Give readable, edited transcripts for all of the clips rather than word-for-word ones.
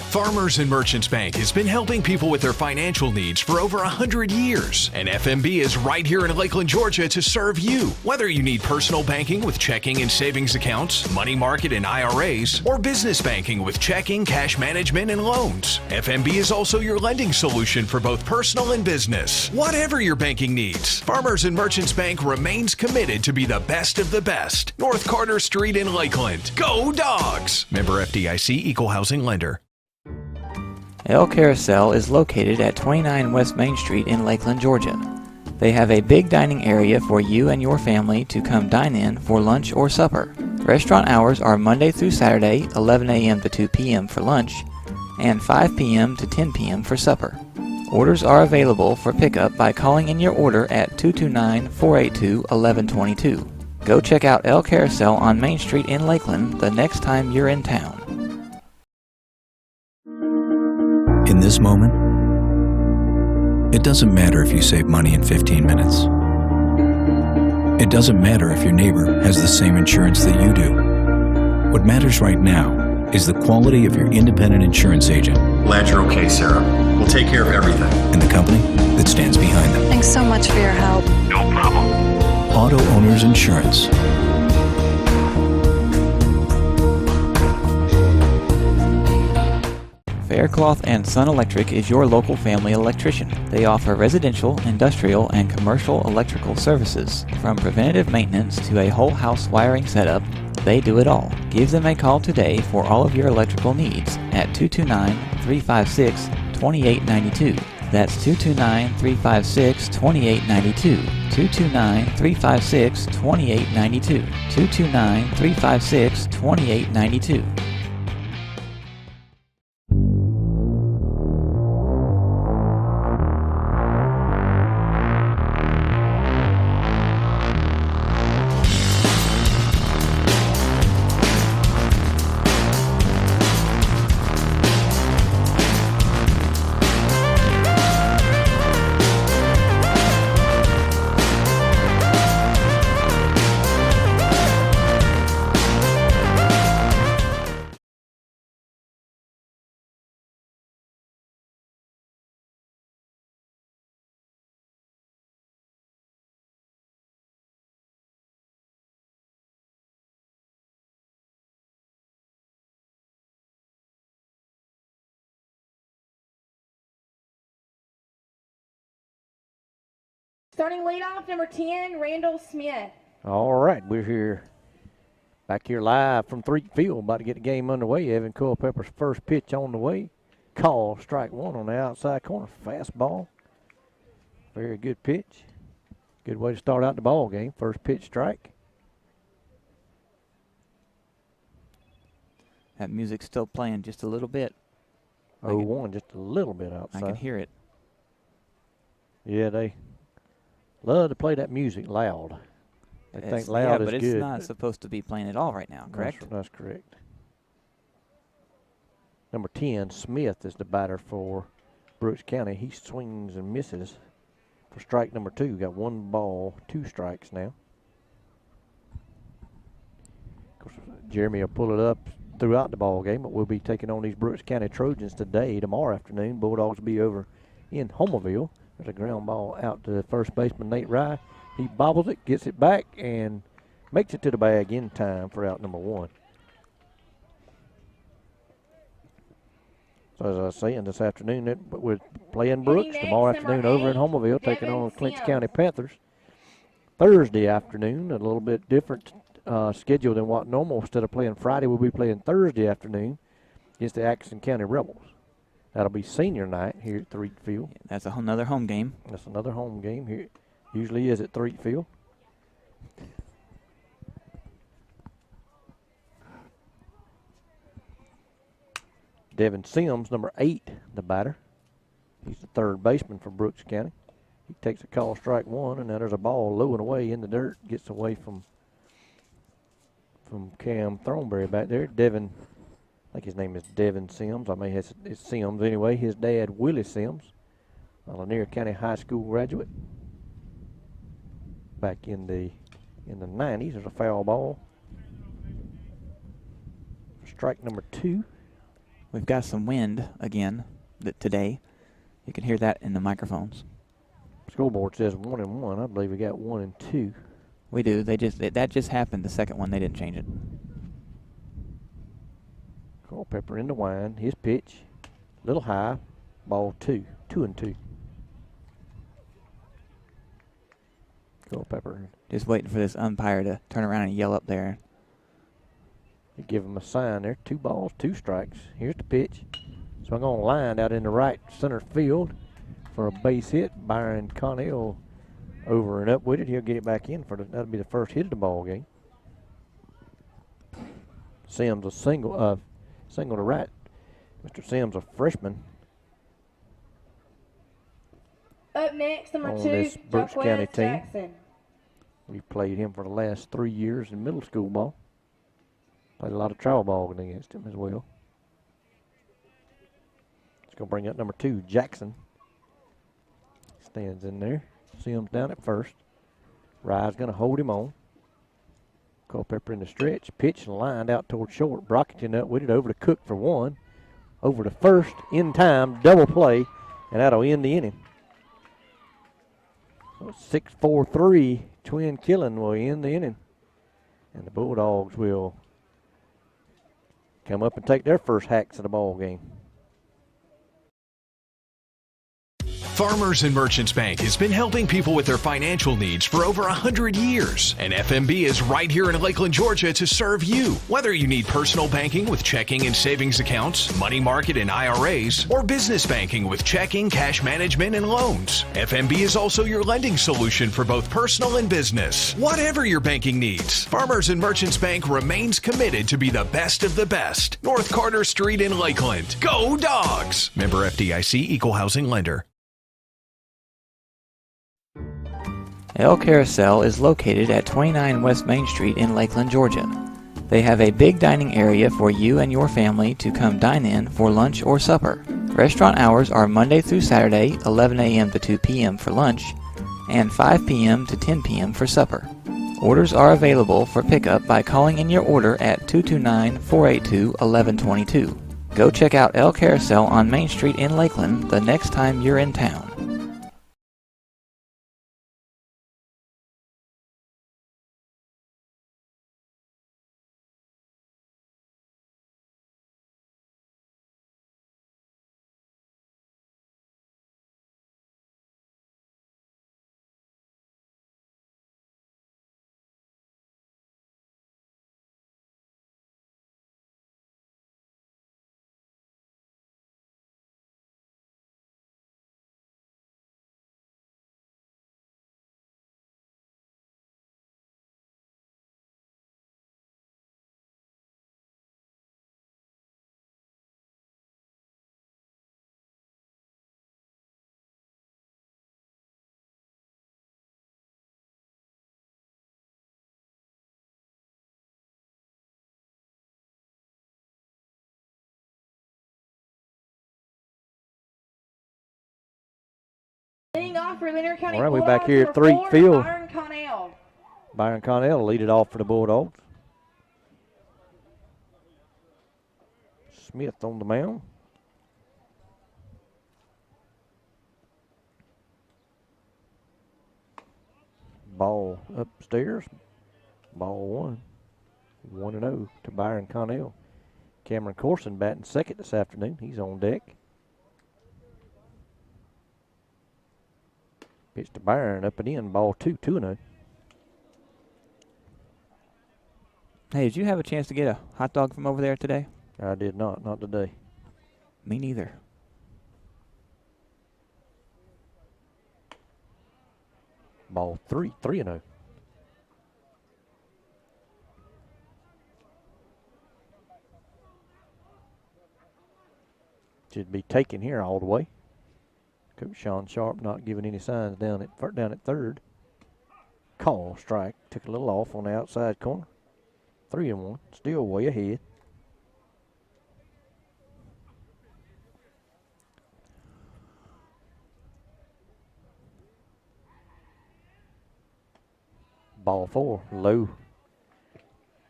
Farmers and Merchants Bank has been helping people with their financial needs for over 100 years. And FMB is right here in Lakeland, Georgia to serve you. Whether you need personal banking with checking and savings accounts, money market and IRAs, or business banking with checking, cash management, and loans, FMB is also your lending solution for both personal and business. Whatever your banking needs, Farmers and Merchants Bank remains committed to be the best of the best. North Carter Street in Lakeland. Go Dogs! Member FDIC, Equal Housing Lender. El Carousel is located at 29 West Main Street in Lakeland, Georgia. They have a big dining area for you and your family to come dine in for lunch or supper. Restaurant hours are Monday through Saturday, 11 a.m. to 2 p.m. for lunch, and 5 p.m. to 10 p.m. for supper. Orders are available for pickup by calling in your order at 229-482-1122. Go check out El Carousel on Main Street in Lakeland the next time you're in town. In this moment, it doesn't matter if you save money in 15 minutes. It doesn't matter if your neighbor has the same insurance that you do. What matters right now is the quality of your independent insurance agent. Glad you're okay, Sarah. We'll take care of everything. And the company that stands behind them. Thanks so much for your help. No problem. Auto Owners Insurance. Faircloth and Son Electric is your local family electrician. They offer residential, industrial, and commercial electrical services. From preventative maintenance to a whole house wiring setup, they do it all. Give them a call today for all of your electrical needs at 229-356-2892. That's 229-356-2892. 229-356-2892. 229-356-2892. Starting leadoff, number 10, Randall Smith. All right, we're here, back here live from Threet Field, about to get the game underway. Evan Culpepper's first pitch on the way. Call, strike one on the outside corner. Fastball. Very good pitch. Good way to start out the ball game. First pitch strike. That music's still playing just a little bit. 0-1, just a little bit outside. I can hear it. Yeah, they love to play that music loud. They think loud is good. Yeah, but it's not supposed to be playing at all right now, correct? That's correct. Number 10, Smith, is the batter for Brooks County. He swings and misses for strike number 2. Got 1 ball, 2 strikes now. Of course, Jeremy will pull it up throughout the ball game, but we'll be taking on these Brooks County Trojans today. Tomorrow afternoon, Bulldogs will be over in Homerville. There's a ground ball out to first baseman Nate Rye. He bobbles it, gets it back, and makes it to the bag in time for out number 1. So as I was saying this afternoon, we're playing Brooks. Tomorrow afternoon over in Homerville, taking on the Clinch County Panthers. Thursday afternoon, a little bit different schedule than what normal. Instead of playing Friday, we'll be playing Thursday afternoon against the Atkinson County Rebels. That'll be senior night here at Threet Field. That's another home game. That's another home game here. Usually is at Threet Field. Devin Sims, number 8, the batter. He's the third baseman for Brooks County. He takes a call, strike 1, and now there's a ball low and away in the dirt. Gets away from Cam Thornberry back there. Devin, I think his name is Devin Sims. I may have it's Sims anyway. His dad, Willie Sims, a Lanier County High School graduate. Back in the 90s, there's a foul ball. Strike number 2. We've got some wind again today. You can hear that in the microphones. Scoreboard says 1-1. I believe we got 1-2. We do. That just happened. The second one, they didn't change it. Culpepper in the wind. His pitch, little high. Ball 2. 2-2. Culpepper. Just waiting for this umpire to turn around and yell up there. You give him a sign there. 2 balls, 2 strikes. Here's the pitch. So I'm going to line out in the right center field for a base hit. Byron Connell over and up with it. He'll get it back in that'll be the first hit of the ball game. Sims a single to right. Mr. Sims a freshman. Up next, number On 2, this Brooks County Jaquez team. Jackson. We played him for the last 3 years in middle school ball. Played a lot of travel ball against him as well. Let's go bring up number 2, Jackson. Stands in there. Sims down at first. Rye's going to hold him on. Culpepper in the stretch. Pitch and lined out toward short. Brockington up with it over to Cook for 1. Over to first in time. Double play. And that'll end the inning. So 6-4-3. Twin killing will end the inning. And the Bulldogs will come up and take their first hacks of the ball game. Farmers and Merchants Bank has been helping people with their financial needs for over 100 years. And FMB is right here in Lakeland, Georgia to serve you. Whether you need personal banking with checking and savings accounts, money market and IRAs, or business banking with checking, cash management, and loans, FMB is also your lending solution for both personal and business. Whatever your banking needs, Farmers and Merchants Bank remains committed to be the best of the best. North Carter Street in Lakeland. Go Dogs! Member FDIC, Equal Housing Lender. El Carousel is located at 29 West Main Street in Lakeland, Georgia. They have a big dining area for you and your family to come dine in for lunch or supper. Restaurant hours are Monday through Saturday, 11 a.m. to 2 p.m. for lunch, and 5 p.m. to 10 p.m. for supper. Orders are available for pickup by calling in your order at 229-482-1122. Go check out El Carousel on Main Street in Lakeland the next time you're in town. Leading off for Lanier County All right, we're Bulldogs, back here at number 3 4, field. Byron Connell. Byron Connell will lead it off for the Bulldogs. Smith on the mound. Ball upstairs. Ball 1-0 to Byron Connell. Cameron Corson batting second this afternoon. He's on deck. Pitch to Byron up and in. Ball 2-0. Hey, did you have a chance to get a hot dog from over there today? I did not today. Me neither. Ball 3-0. Should be taken here all the way. Coach Sean Sharp not giving any signs down at third. Call, strike. Took a little off on the outside corner. 3-1. Still way ahead. Ball 4, low.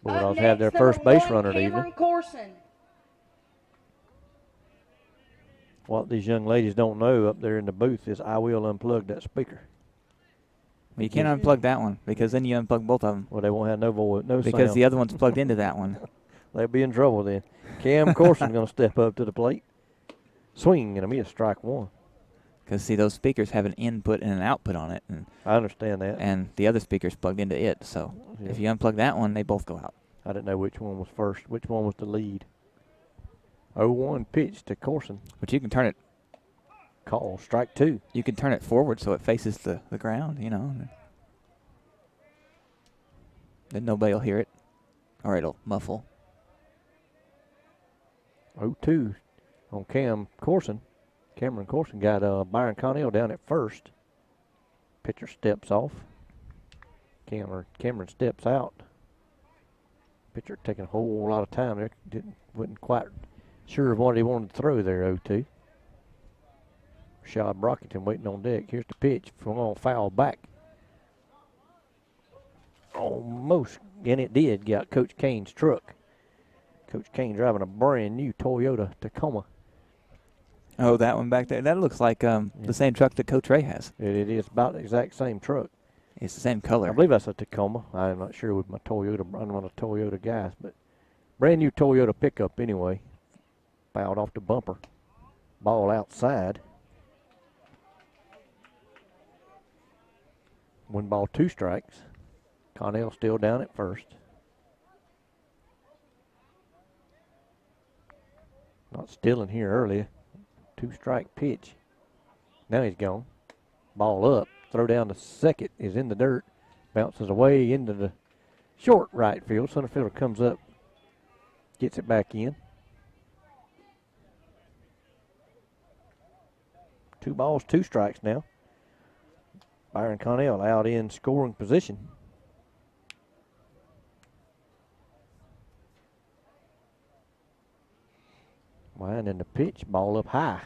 Bulldogs have their first base runner of the evening. Corson. What these young ladies don't know up there in the booth is I will unplug that speaker. Well, you can't unplug that one because then you unplug both of them. Well, they won't have no because sound. the other one's plugged into that one. They'll be in trouble then. Cam Corson's going to step up to the plate. Swing and a miss, strike one. Because, see, those speakers have an input and an output on it. And I understand that. And the other speaker's plugged into it. So if you unplug that one, they both go out. I didn't know which one was first, which one was the lead. 0-1 pitch to Corson. But you can turn it. Call, strike two. You can turn it forward so it faces the ground, you know. Then nobody will hear it. Or it'll muffle. 0-2 on Cam Corson. Cameron Corson got Byron Connell down at first. Pitcher steps off. Cameron steps out. Pitcher taking a whole lot of time there. Wasn't quite sure of what he wanted to throw there, 0-2. Rashad Brockington waiting on deck. Here's the pitch. From foul back. Almost, and it did, got Coach Kane's truck. Coach Kane driving a brand new Toyota Tacoma. Oh, that one back there. That looks like the same truck that Coach Ray has. It is about the exact same truck. It's the same color. I believe that's a Tacoma. I'm not sure with my Toyota. I'm not a Toyota guy, but brand new Toyota pickup anyway. Fouled off the bumper. Ball outside. 1 ball, 2 strikes. Connell still down at first. Not stealing here early. 2-strike pitch. Now he's gone. Ball up. Throw down to second. Is in the dirt. Bounces away into the short right field. Center fielder comes up. Gets it back in. 2 balls, 2 strikes now. Byron Connell out in scoring position. Winding the pitch, ball up high.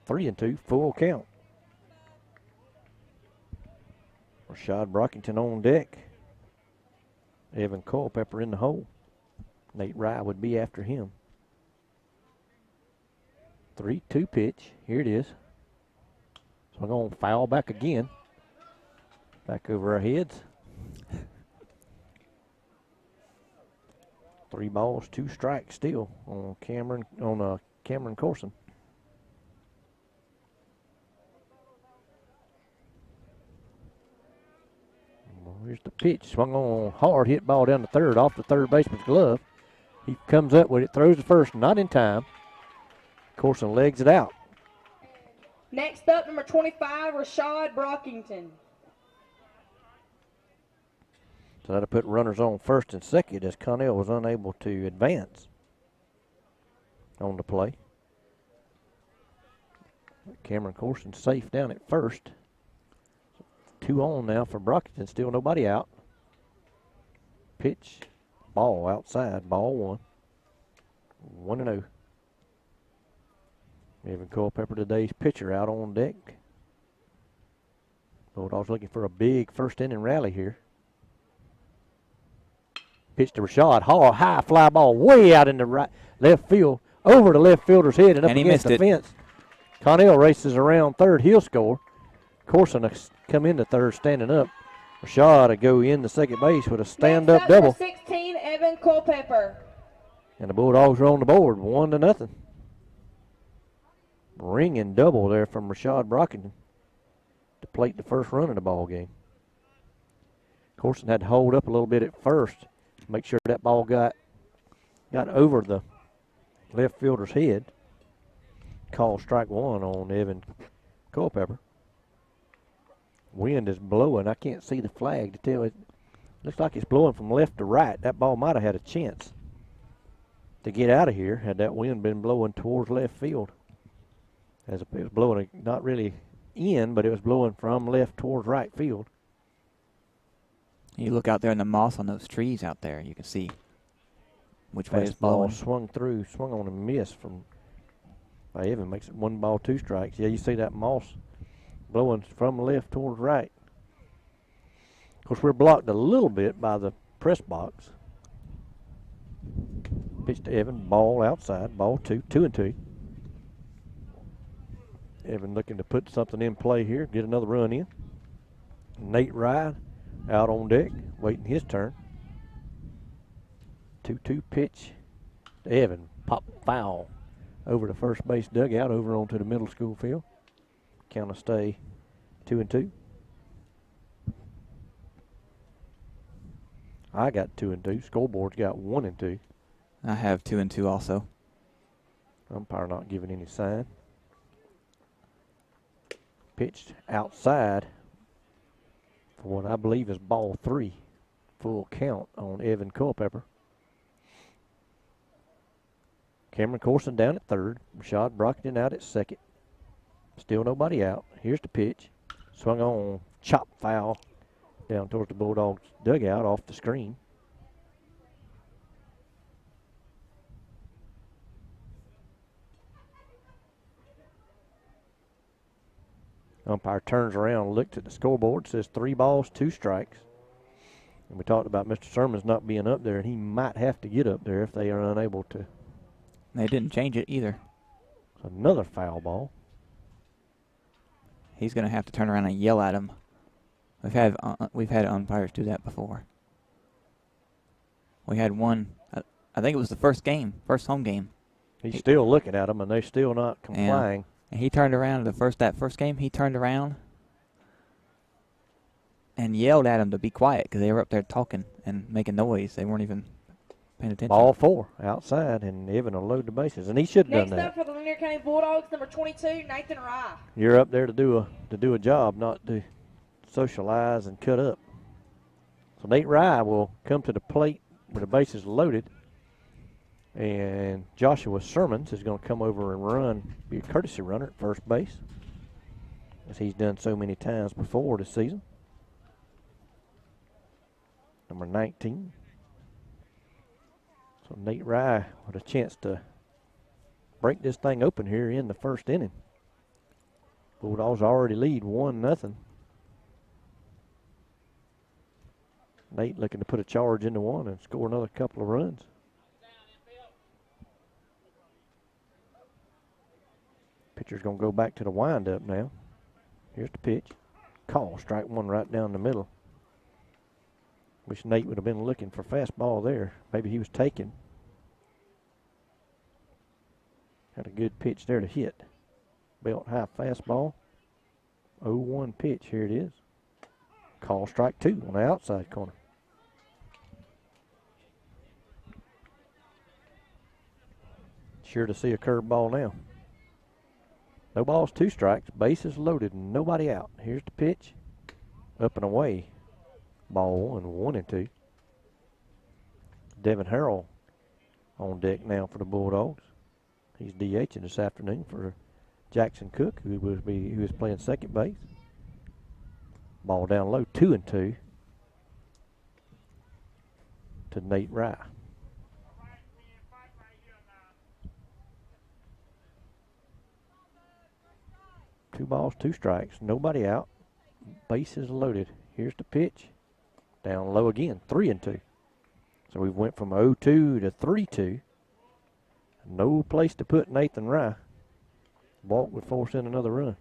3-2, full count. Rashad Brockington on deck. Evan Culpepper in the hole. Nate Rye would be after him. 3-2 pitch. Here it is. So we're going to foul back again. Back over our heads. 3 balls, 2 strikes still on Cameron Corson. Well, here's the pitch. Swung on hard, hit ball down the third off the third baseman's glove. He comes up with it, throws the first, not in time. Corson legs it out. Next up, number 25, Rashad Brockington. So that'll put runners on first and second as Connell was unable to advance on the play. Cameron Corson safe down at first. 2 on now for Brockington. Still nobody out. Pitch. Ball outside. Ball 1. 1-0. Evan Culpepper, today's pitcher, out on deck. Bulldogs looking for a big first inning rally here. Pitch to Rashad. High fly ball way out in the left field. Over the left fielder's head and up against the fence. Connell races around third. He'll score. Corson will come into third standing up. Rashad will go in the second base with a stand-up double. 16, Evan Culpepper. And the Bulldogs are on the board, 1-0. Ringing double there from Rashad Brockington to plate the first run of the ball game. Corson had to hold up a little bit at first. Make sure that ball got over the left fielder's head. Call strike 1 on Evan Culpepper. Wind is blowing. I can't see the flag to tell it. Looks like it's blowing from left to right. That ball might have had a chance to get out of here had that wind been blowing towards left field. As it was blowing, not really in, but it was blowing from left towards right field. You look out there in the moss on those trees out there, you can see which way it's ball blowing. Swung on and missed from by Evan. Makes it 1 ball, 2 strikes. Yeah, you see that moss blowing from left towards right. Of course, we're blocked a little bit by the press box. Pitch to Evan, ball outside, ball 2, 2-2. Evan looking to put something in play here, get another run in. Nate Rye out on deck, waiting his turn. 2-2 pitch to Evan. Pop foul over the first base dugout, over onto the middle school field. Count will stay 2-2. I got 2-2. Scoreboard's got 1-2. I have 2-2 also. Umpire not giving any sign. Pitched outside for what I believe is ball 3. Full count on Evan Culpepper. Cameron Corson down at third. Rashad Brockton out at second. Still nobody out. Here's the pitch. Swung on, chop foul down towards the Bulldogs dugout off the screen. Umpire turns around and looks at the scoreboard, says 3 balls, 2 strikes. And we talked about Mr. Sermons not being up there, and he might have to get up there if they are unable to. They didn't change it either. It's another foul ball. He's going to have to turn around and yell at him. We've had umpires do that before. We had one, I think it was the first home game. He's still looking at them, and they're still not complying. And he turned around that first game. He turned around and yelled at him to be quiet because they were up there talking and making noise. They weren't even paying attention. Ball 4 outside, and Evan will load the bases, and he should have done that. Next up for the Lanier County Bulldogs, number 22, Nathan Rye. You're up there to do a job, not to socialize and cut up. So Nate Rye will come to the plate with the bases loaded, and Joshua Sermons is going to come over and be a courtesy runner at first base, as he's done so many times before this season. Number 19. So Nate Rye with a chance to break this thing open here in the first inning. Bulldogs already lead 1-0. Nate looking to put a charge into one and score another couple of runs. Pitcher's going to go back to the windup now. Here's the pitch. Call, strike 1 right down the middle. Wish Nate would have been looking for fastball there. Maybe he was taking. Had a good pitch there to hit. Belt high fastball. 0-1 pitch. Here it is. Call, strike 2 on the outside corner. Sure to see a curveball now. No balls, 2 strikes. Bases loaded and nobody out. Here's the pitch. Up and away. Ball 1-2. Devin Harrell on deck now for the Bulldogs. He's DHing this afternoon for Jackson Cook, who was playing second base. Ball down low, 2-2 to Nate Rye. Two balls, 2 strikes, nobody out. Bases loaded. Here's the pitch. Down low again, 3-2. So we went from 0-2 to 3-2. No place to put Nathan Rye. Walk would force in another run.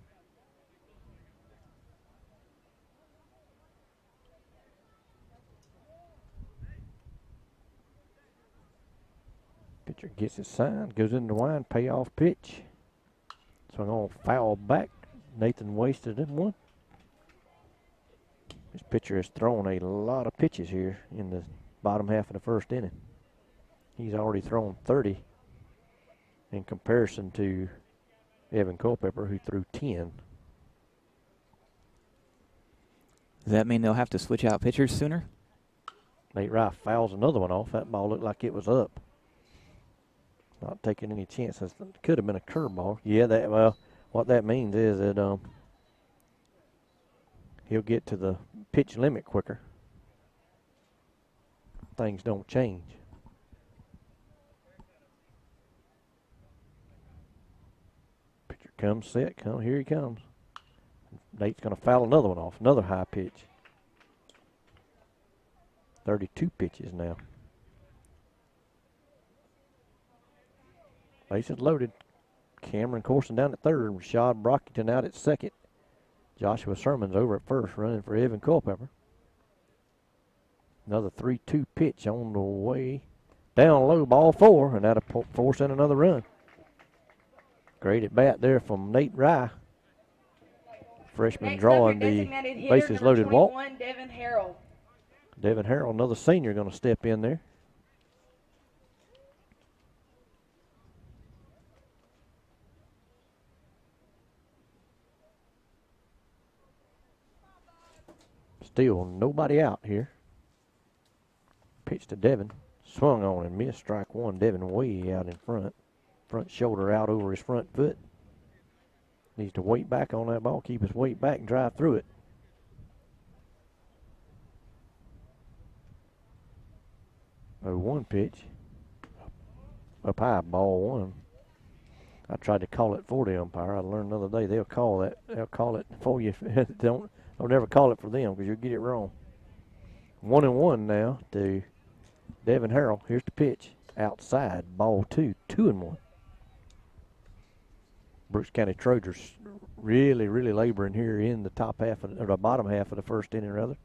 Pitcher gets his sign, goes in the wind, payoff pitch. So I'm going to foul back. Nathan wasted it one. This pitcher has thrown a lot of pitches here in the bottom half of the first inning. He's already thrown 30 in comparison to Evan Culpepper, who threw 10. Does that mean they'll have to switch out pitchers sooner? Nate Rye fouls another one off. That ball looked like it was up. Not taking any chances. It could have been a curveball. Yeah, what that means is that he'll get to the pitch limit quicker. Things don't change. Pitcher comes set. Here he comes. Nate's going to foul another one off. Another high pitch. 32 pitches now. Bases loaded. Cameron Corson down at third. Rashad Brockington out at second. Joshua Sermon's over at first, running for Evan Culpepper. Another 3-2 pitch on the way. Down low, ball 4, and that'll force in another run. Great at bat there from Nate Rye. Freshman Next drawing up, your the designated hitter, bases number loaded walk. 21, Devin Harrell. Devin Harrell, another senior, going to step in there. Still nobody out here. Pitch to Devin. Swung on and missed. Strike one. Devin way out in front. Front shoulder out over his front foot. Needs to weight back on that ball. Keep his weight back and drive through it. Oh, 1 pitch. Up high, ball 1. I tried to call it for the umpire. I learned the other day they'll call that. They'll call it for you. Don't never call it for them because you'll get it wrong. 1-1 now to Devin Harrell. Here's the pitch. Outside, ball 2. 2-1. Brooks County Trojans really laboring here in the top half or the bottom half of the first inning, rather.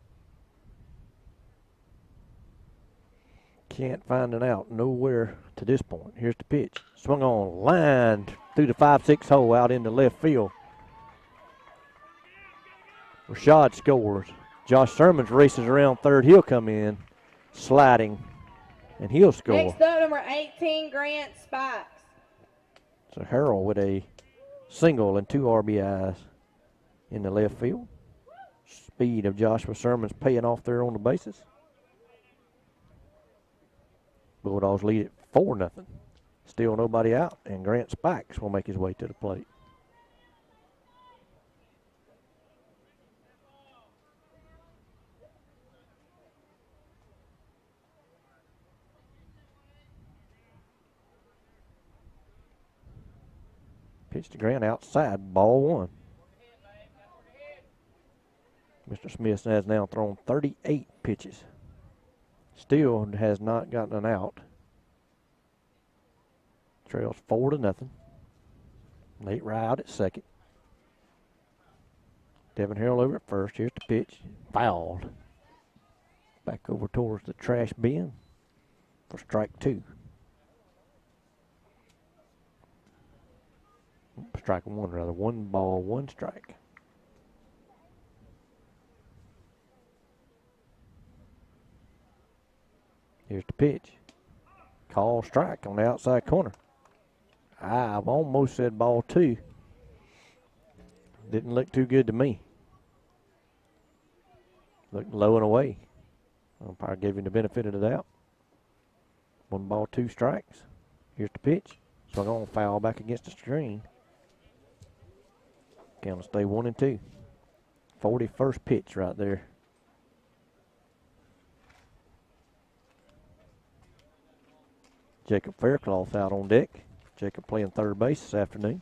Can't find an out nowhere to this point. Here's the pitch. Swung on, lined through the 5-6 hole out into left field. Rashad scores. Josh Sermons races around third. He'll come in sliding, and he'll score. Next up, number 18, Grant Spikes. So Harrell with a single and 2 RBIs in the left field. Speed of Joshua Sermons paying off there on the bases. Bulldogs lead it 4-0. Still nobody out, and Grant Spikes will make his way to the plate. Pitch to Grant outside, ball 1. Mr. Smith has now thrown 38 pitches. Still has not gotten an out. Trails 4-0. Nate Rye out at second. Devin Harrell over at first. Here's the pitch. Fouled. Back over towards the trash bin for strike 2. Strike 1 rather. 1 ball, 1 strike. Here's the pitch. Call strike on the outside corner. I've almost said ball 2. Didn't look too good to me. Looked low and away. Umpire gave him the benefit of the doubt. 1 ball, 2 strikes. Here's the pitch. Swung on, foul back against the screen. Count will stay 1-2. 41st pitch right there. Jacob Faircloth out on deck. Jacob playing third base this afternoon.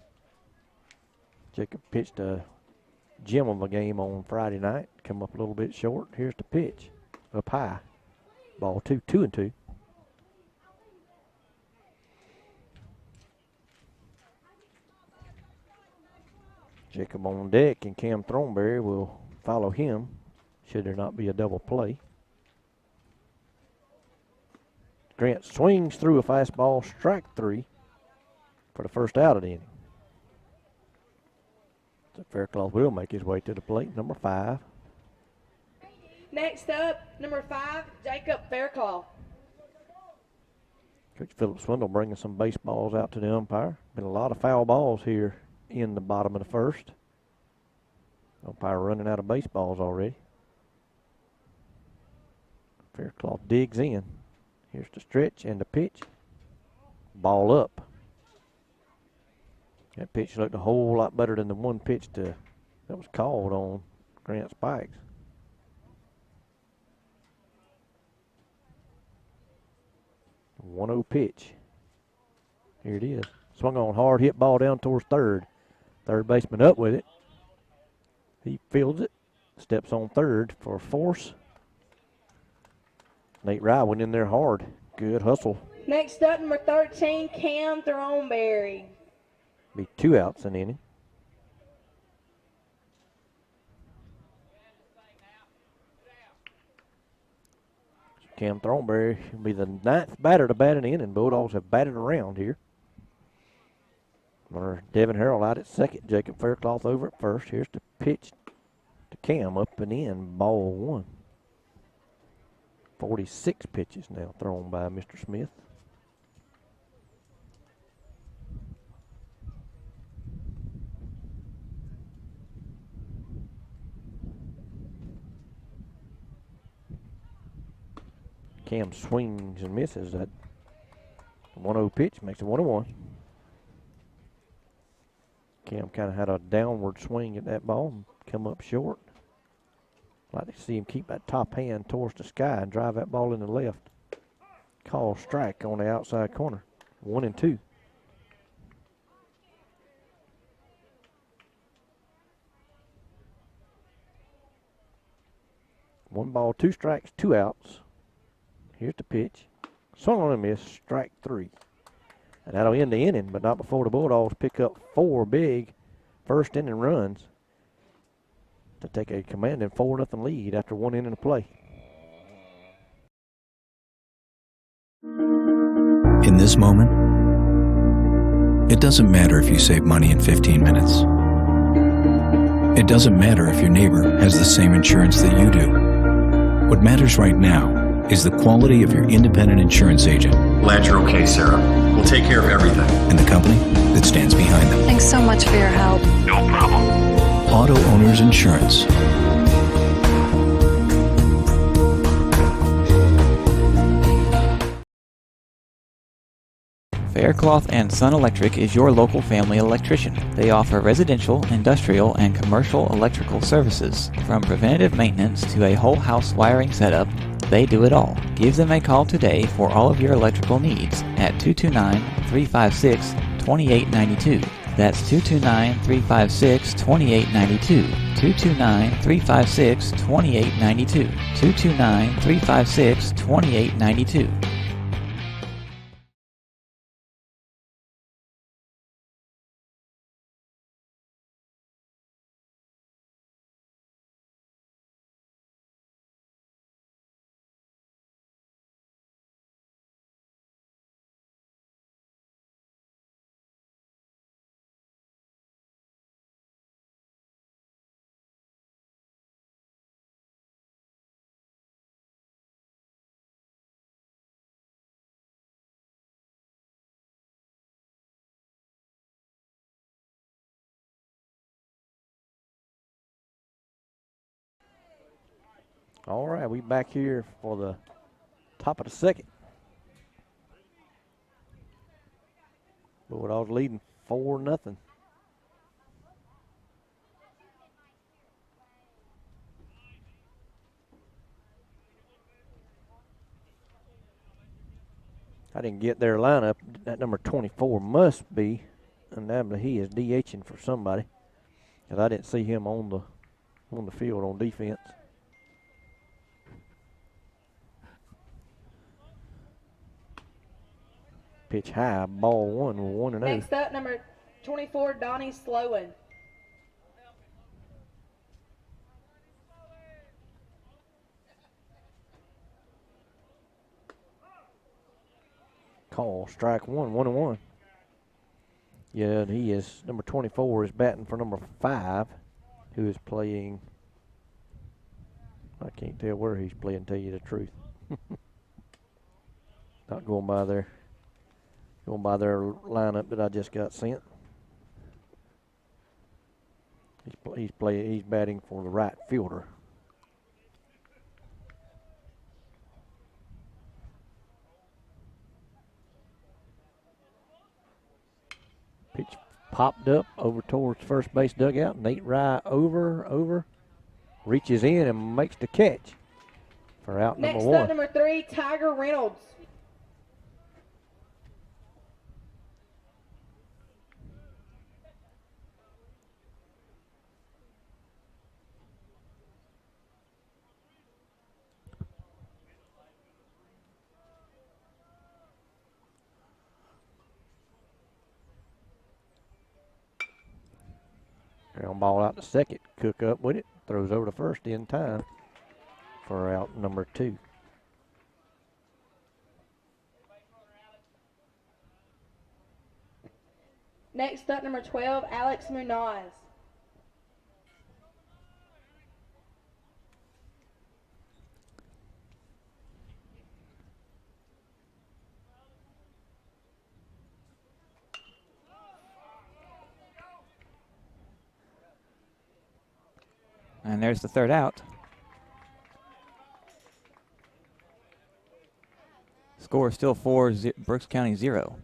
Jacob pitched a gem of a game on Friday night. Come up a little bit short. Here's the pitch. Up high. Ball 2, 2-2. Jacob on deck, and Cam Thornberry will follow him should there not be a double play. Grant swings through a fastball, strike 3 for the first out of the inning. So Faircloth will make his way to the plate, number 5. Next up, number 5, Jacob Faircloth. Coach Philip Swindle bringing some baseballs out to the umpire. Been a lot of foul balls here in the bottom of the first. Umpire running out of baseballs already. Faircloth digs in. Here's the stretch and the pitch. Ball up. That pitch looked a whole lot better than the one pitch that was called on Grant Spikes. The 1-0 pitch. Here it is. Swung on hard, hit ball down towards third. Third baseman up with it. He fields it. Steps on third for a force. Nate Rye went in there hard. Good hustle. Next up, number 13, Cam Thornberry. Be 2 outs an inning. Cam Thornberry will be the 9th batter to bat an inning. Bulldogs have batted around here. Devin Harrell out at second. Jacob Faircloth over at first. Here's the pitch to Cam, up and in, ball 1. 46 pitches now thrown by Mr. Smith. Cam swings and misses. That 1-0 pitch makes it 1-1. Cam kind of had a downward swing at that ball and come up short. Like to see him keep that top hand towards the sky and drive that ball in the left. Call strike on the outside corner. 1-2. One ball, 2 strikes, 2 outs. Here's the pitch. Swung on a miss, strike 3. And that'll end the inning, but not before the Bulldogs pick up 4 big first inning runs to take a commanding 4-0 lead after 1 inning of play. In this moment, it doesn't matter if you save money in 15 minutes. It doesn't matter if your neighbor has the same insurance that you do. What matters right now is the quality of your independent insurance agent. Glad you're okay, Sarah. We'll take care of everything. And the company that stands behind them. Thanks so much for your help. No problem. Auto Owners Insurance. Faircloth and Son Electric is your local family electrician. They offer residential, industrial, and commercial electrical services. From preventative maintenance to a whole house wiring setup, they do it all. Give them a call today for all of your electrical needs at 229-356-2892. That's 229-356-2892. 229-356-2892. 229-356-2892. All right, we back here for the top of the second. Bulldogs leading 4-0. I didn't get their lineup. That number 24 must be, and he is DHing for somebody, because I didn't see him on the field on defense. Pitch high, ball 1, 1-0. Next up, number 24, Donnie Sloan. Call strike 1, 1-1. Yeah, and he is, number 24 is batting for number 5, who is playing, I can't tell where he's playing, tell you the truth. Not going by their lineup that I just got sent. He's batting for the right fielder. Pitch popped up over towards first base dugout. Nate Rye over, reaches in and makes the catch for out number 1. Next up, number 3, Tiger Reynolds. Ground ball out to second. Cook up with it. Throws over to first in time for out number 2. Next up, number 12, Alex Munoz. And there's the third out. Score is still 4, Brooks County 0.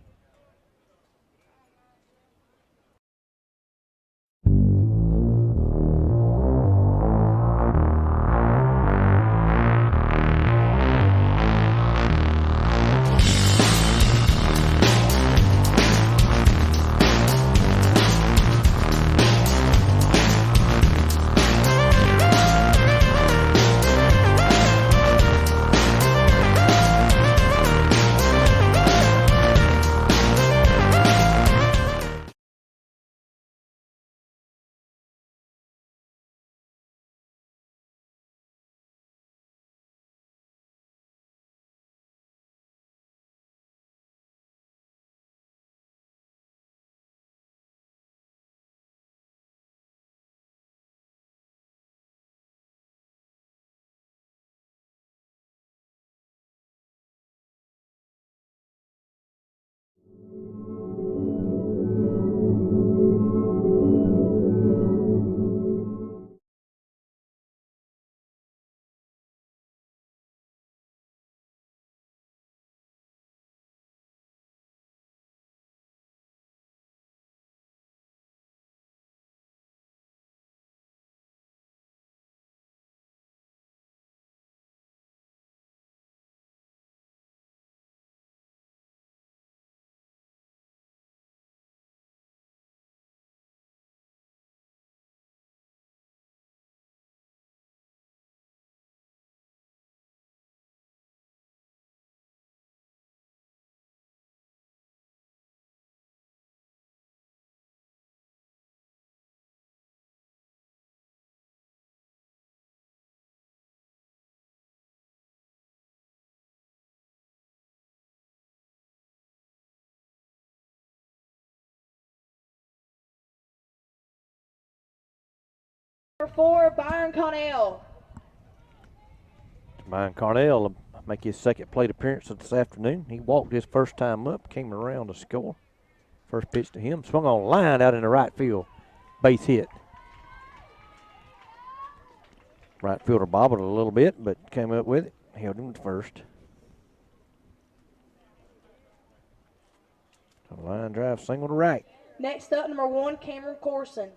Number 4, Byron Connell. Byron Connell will make his second plate appearance this afternoon. He walked his first time up, came around to score. First pitch to him, swung on a line out in the right field. Base hit. Right fielder bobbled a little bit, but came up with it. Held him to first. A line drive single to right. Next up, number 1, Cameron Corson.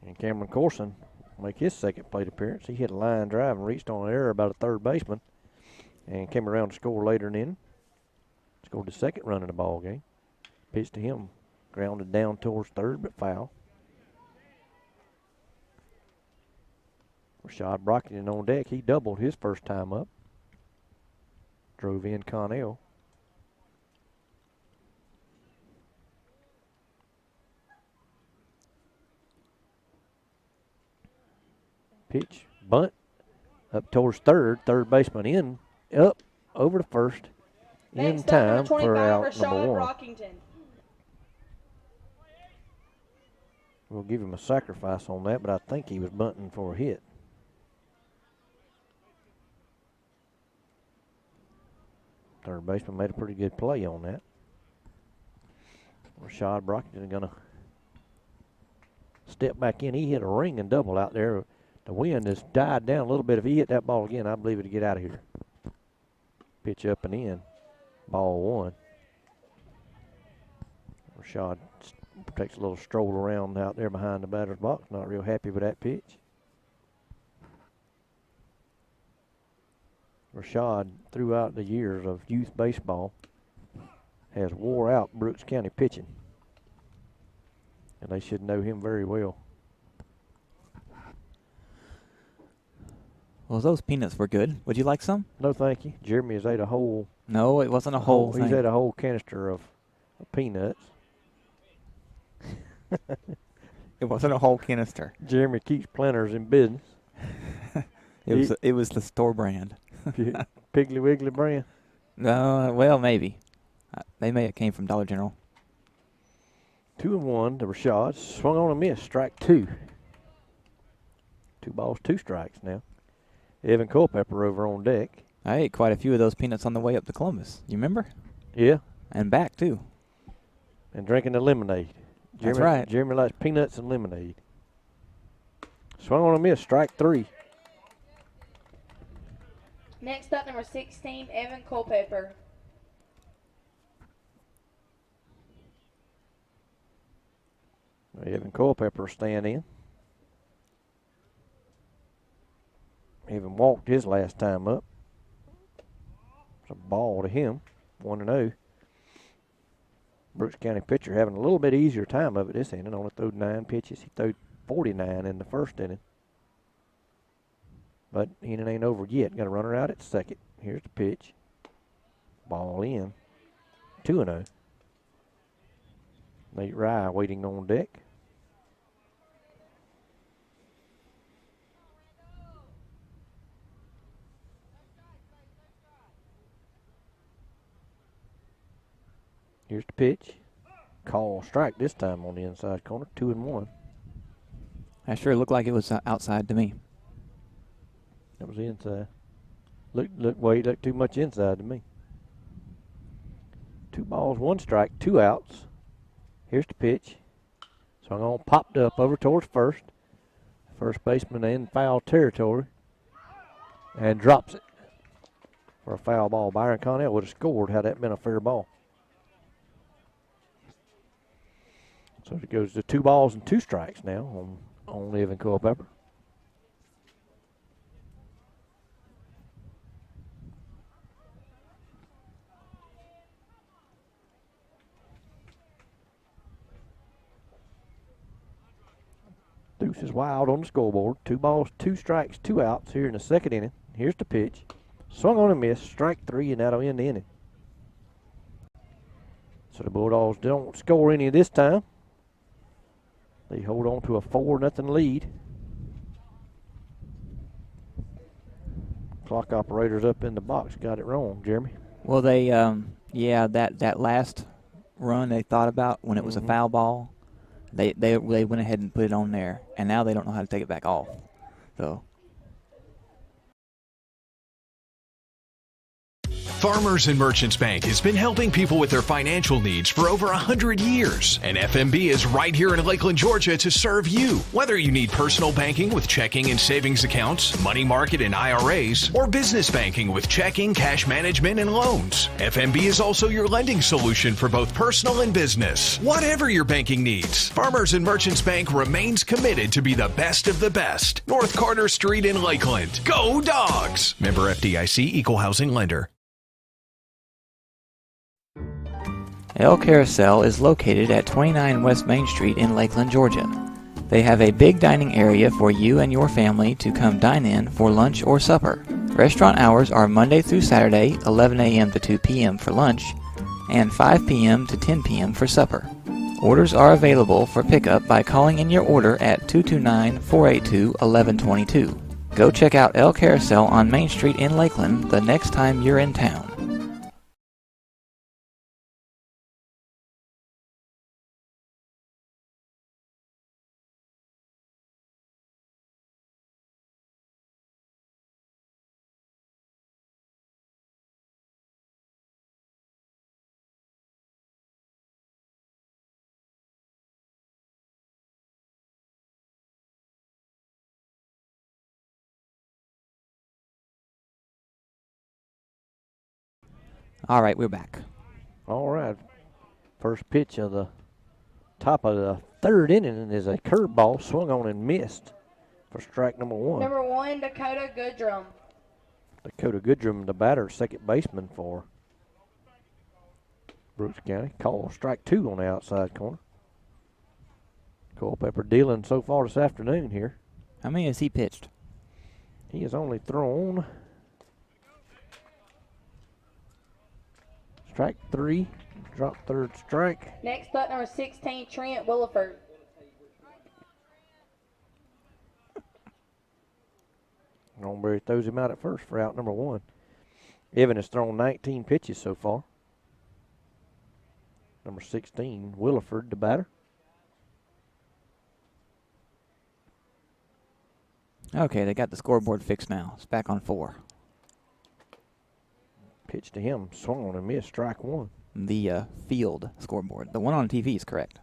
And Cameron Corson make his second plate appearance. He hit a line drive and reached on an error about a third baseman and came around to score later in the inning. Scored the second run in the ball game. Pitch to him, grounded down towards third, but foul. Rashad Brockington on deck. He doubled his first time up. Drove in Connell. Pitch, bunt, up towards third. Third baseman in, up, over to first. In Next time up, number 25, for out Rashad number 1. Brockington. We'll give him a sacrifice on that, but I think he was bunting for a hit. Third baseman made a pretty good play on that. Rashad Brockington going to step back in. He hit a ring and double out there. The wind has died down a little bit. If he hit that ball again, I believe it'd get out of here. Pitch up and in. Ball 1. Rashad takes a little stroll around out there behind the batter's box. Not real happy with that pitch. Rashad, throughout the years of youth baseball, has wore out Brooks County pitching. And they should know him very well. Well, those peanuts were good. Would you like some? No, thank you. Jeremy has ate a whole. No, it wasn't a whole thing. He's ate a whole canister of peanuts. It wasn't a whole canister. Jeremy keeps planters in business. It was the store brand. Piggly Wiggly brand. No, well, maybe. They may have came from Dollar General. 2-1 to Rashad. Swung on a miss. Strike 2. 2 balls, 2 strikes now. Evan Culpepper over on deck. I ate quite a few of those peanuts on the way up to Columbus. You remember? Yeah. And back, too. And drinking the lemonade. That's right. Jeremy likes peanuts and lemonade. Swung on a miss. Strike 3. Next up, number 16, Evan Culpepper. Evan Culpepper staying in. Evan walked his last time up. It's a ball to him. 1-0. Brooks County pitcher having a little bit easier time of it this inning. Only threw 9 pitches. He threw 49 in the first inning. But inning ain't over yet. Got a runner out at second. Here's the pitch. Ball in. 2-0. Nate Rye waiting on deck. Here's the pitch. Call strike this time on the inside corner. 2-1. I sure looked like it was outside to me. That was the inside. Looked too much inside to me. 2 balls, 1 strike, 2 outs. Here's the pitch. Swung on, popped up over towards first. First baseman in foul territory. And drops it for a foul ball. Byron Connell would have scored had that been a fair ball. So it goes to 2 balls and 2 strikes now on Evan Culpepper. Deuce is wild on the scoreboard. 2 balls, 2 strikes, 2 outs here in the second inning. Here's the pitch. Swung on a miss. Strike 3, and that'll end the inning. So the Bulldogs don't score any this time. They hold on to a 4-0 lead. Clock operators up in the box got it wrong, Jeremy. Well, they, that last run they thought about when it was a foul ball, they went ahead and put it on there, and now they don't know how to take it back off. So. Farmers and Merchants Bank has been helping people with their financial needs for over 100 years. And FMB is right here in Lakeland, Georgia to serve you. Whether you need personal banking with checking and savings accounts, money market and IRAs, or business banking with checking, cash management, and loans, FMB is also your lending solution for both personal and business. Whatever your banking needs, Farmers and Merchants Bank remains committed to be the best of the best. North Carter Street in Lakeland. Go Dogs! Member FDIC, Equal Housing Lender. El Carousel is located at 29 West Main Street in Lakeland, Georgia. They have a big dining area for you and your family to come dine in for lunch or supper. Restaurant hours are Monday through Saturday, 11 a.m. to 2 p.m. for lunch, and 5 p.m. to 10 p.m. for supper. Orders are available for pickup by calling in your order at 229-482-1122. Go check out El Carousel on Main Street in Lakeland the next time you're in town. All right, we're back. All right. First pitch of the top of the third inning is a curveball swung on and missed for strike number 1. Number 1, Dakota Goodrum. Dakota Goodrum, the batter, second baseman for Brooks County. Call strike 2 on the outside corner. Culpepper dealing so far this afternoon here. How many has he pitched? He has only thrown strike 3, drop third strike. Next up, number 16, Trent Williford. Norbury throws him out at first for out number 1. Evan has thrown 19 pitches so far. Number 16, Williford, the batter. Okay, they got the scoreboard fixed now. It's back on 4. Pitch to him, swung on and missed, strike 1. The field scoreboard. The one on TV is correct.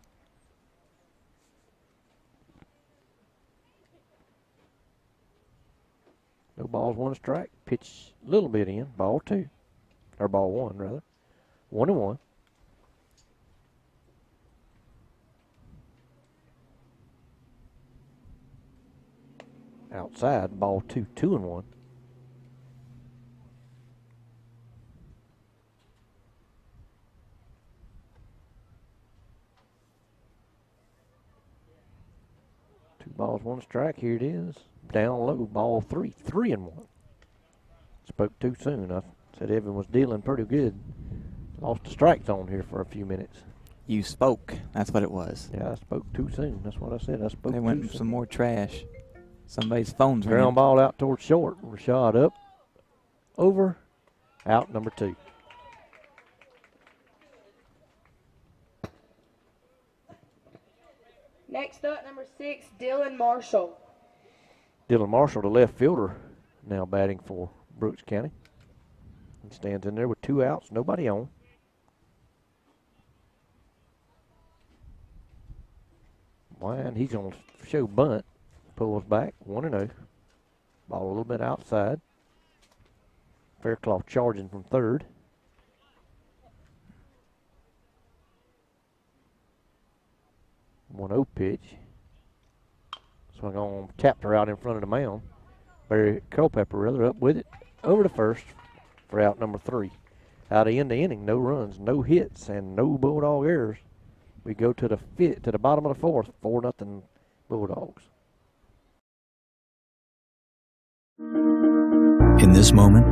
No balls, 1 strike. Pitch a little bit in, ball 2. Or ball 1, rather. 1-1. Outside, ball 2, 2-1. Two balls, 1 strike. Here it is. Down low, ball 3, 3-1. Spoke too soon. I said Evan was dealing pretty good. Lost the strike zone here for a few minutes. You spoke. That's what it was. Yeah, I spoke too soon. That's what I said. I spoke They too went soon. some more trash. Somebody's phone's ringing. Ground ball out towards short. Rashad up, over, out number 2. Next up, number 6, Dylan Marshall. Dylan Marshall, the left fielder, now batting for Brooks County. He stands in there with 2 outs, nobody on. Wine, he's going to show bunt. Pulls back, 1-0. Ball a little bit outside. Faircloth charging from third. One 0 pitch. Swung on, tapped her out in front of the mound. Barry Culpepper, rather, up with it. Over to first for out number 3. Out of end the inning, no runs, no hits, and no Bulldog errors. We go to the bottom of the 4th, 4-0 Bulldogs. In this moment,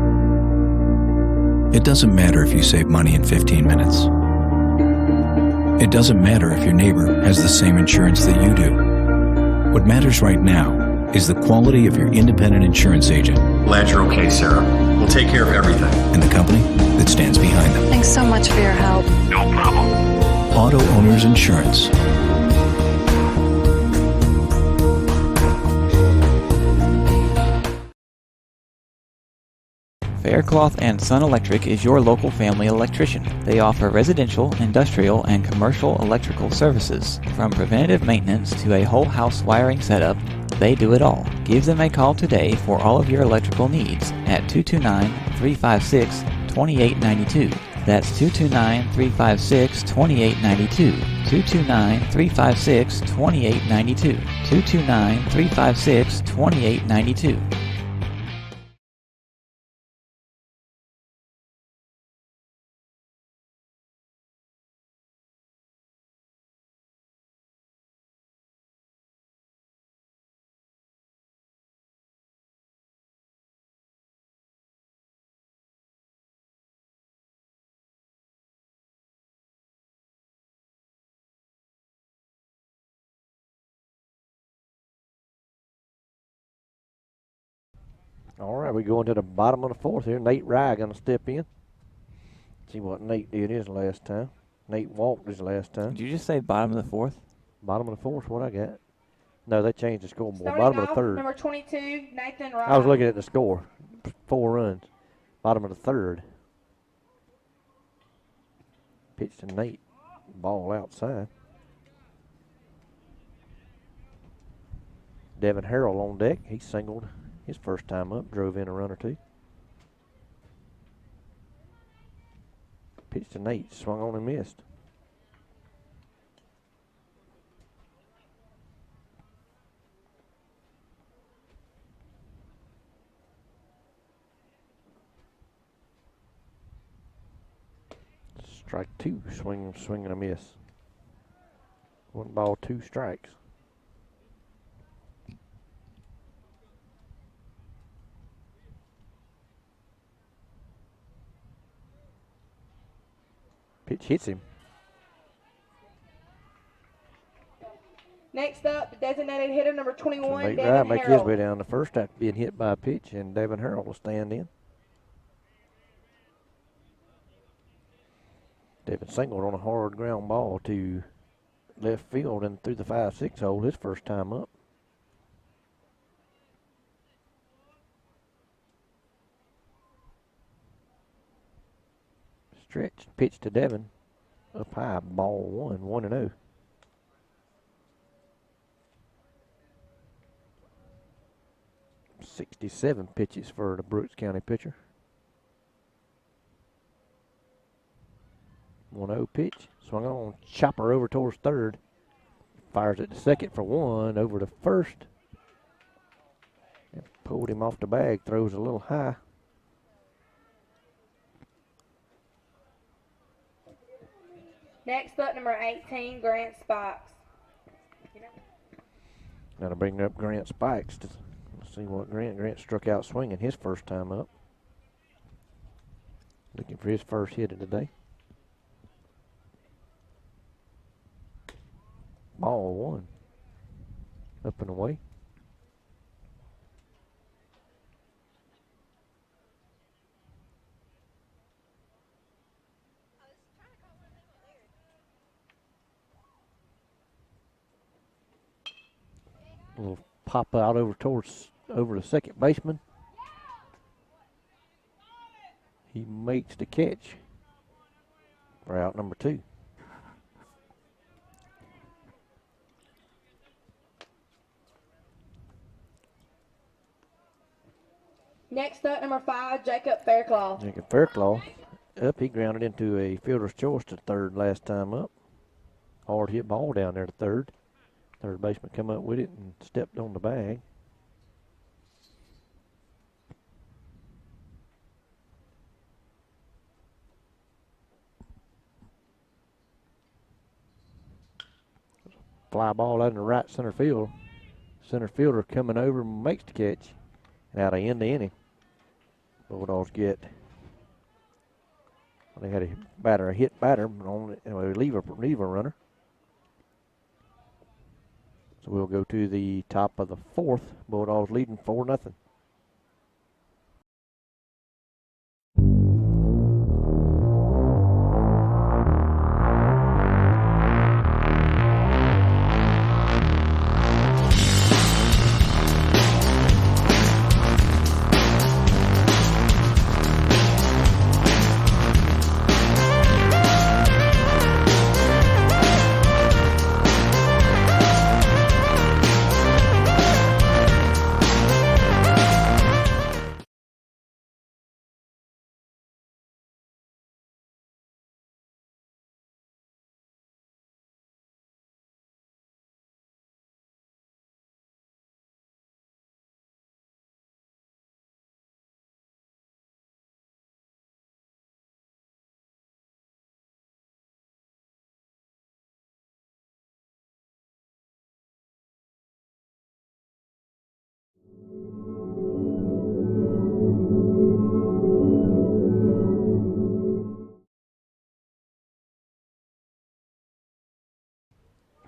it doesn't matter if you save money in 15 minutes. It doesn't matter if your neighbor has the same insurance that you do. What matters right now is the quality of your independent insurance agent. Glad you're okay, Sarah. We'll take care of everything. And the company that stands behind them. Thanks so much for your help. No problem. Auto Owners Insurance. Faircloth and Sun Electric is your local family electrician. They offer residential, industrial, and commercial electrical services. From preventative maintenance to a whole house wiring setup, they do it all. Give them a call today for all of your electrical needs at 229-356-2892. That's 229-356-2892. 229-356-2892. 229-356-2892. All right, we go into the bottom of the 4th here. Nate Rye going to step in. See what Nate did his last time. Nate walked his last time. Did you just say bottom of the 4th? Bottom of the 4th, what I got? No, they changed the scoreboard. Starting Bottom of the off, 3rd. number 22, Nathan Ryan. I was looking at the score. 4 runs. Bottom of the 3rd. Pitch to Nate. Ball outside. Devin Harrell on deck. He singled his first time up. Drove in a run or 2. Pitch to Nate. Swung on and missed. Strike 2, swing and a miss. 1 ball, 2 strikes. Pitch hits him. Next up, up, designated hitter number So 21, Nate Devin Wright make his Harrell. way down the first after being hit by a pitch, and Devin Harrell will stand in. Devin singled on a hard ground ball to left field and through the 5-6 hole his first time up. Stretch, pitch to Devin. Up high, ball 1-0. .67 pitches for the Brooks County pitcher. 1-0 pitch. Swung on, chopper over towards third. Fires it to second for 1, over to first. And pulled him off the bag, throws a little high. Next up, number 18, Grant Spikes. Now to bring up Grant Spikes to see what Grant struck out swinging his first time up. Looking for his first hit of the day. Ball 1. Up and away. A little pop out over the second baseman. He makes the catch for out number 2. Next up, number 5, Jacob Fairclough. Jacob Fairclough up. He grounded into a fielder's choice to third last time up. Hard hit ball down there to third. Third baseman come up with it and stepped on the bag. Fly ball out in the right center field. Center fielder coming over and makes the catch. And out of end the inning. Bulldogs get, they had a hit batter on a reliever runner. So we'll go to the top of the 4th. Bulldogs leading 4-0.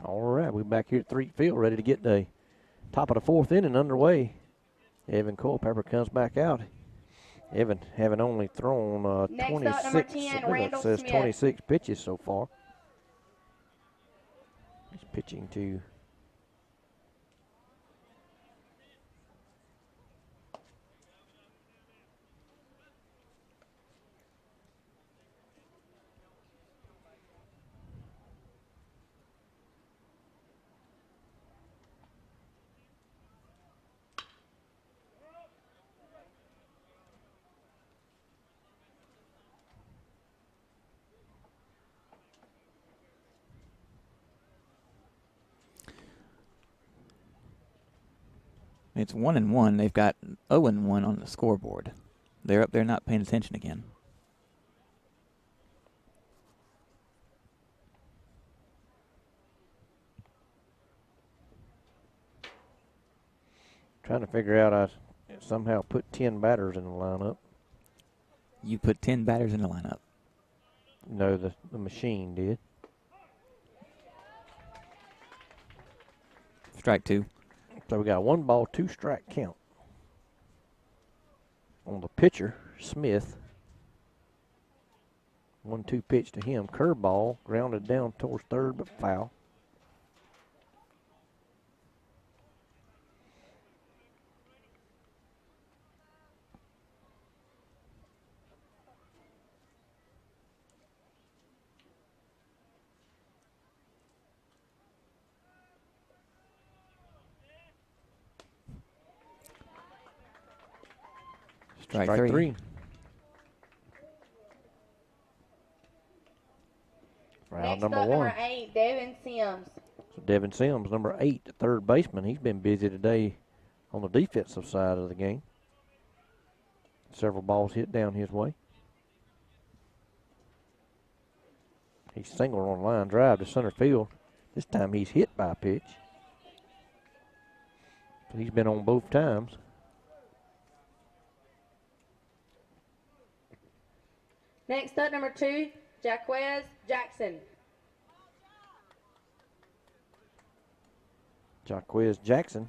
All right, we're back here at Threet Field, ready to get the top of the 4th inning underway. Evan Culpepper comes back out. Evan having only thrown 26, 26 pitches so far. He's pitching to It's 1-1. They've got 0-1 on the scoreboard. They're up there not paying attention again. trying to figure out, I somehow put 10 batters in the lineup. You put 10 batters in the lineup. No, the machine did. Strike 2. So we got a 1 ball, 2 strike count. On the pitcher, Smith. 1-2 pitch to him. Curveball, grounded down towards third, but foul. Strike Strike 3. Round Next number up, 1. number 8, Devin Sims. So Devin Sims, number 8, the third baseman. He's been busy today on the defensive side of the game. Several balls hit down his way. He's singled on a line drive to center field. This time he's hit by a pitch. But he's been on both times. Next up, number 2, Jaquez Jackson. Jaquez Jackson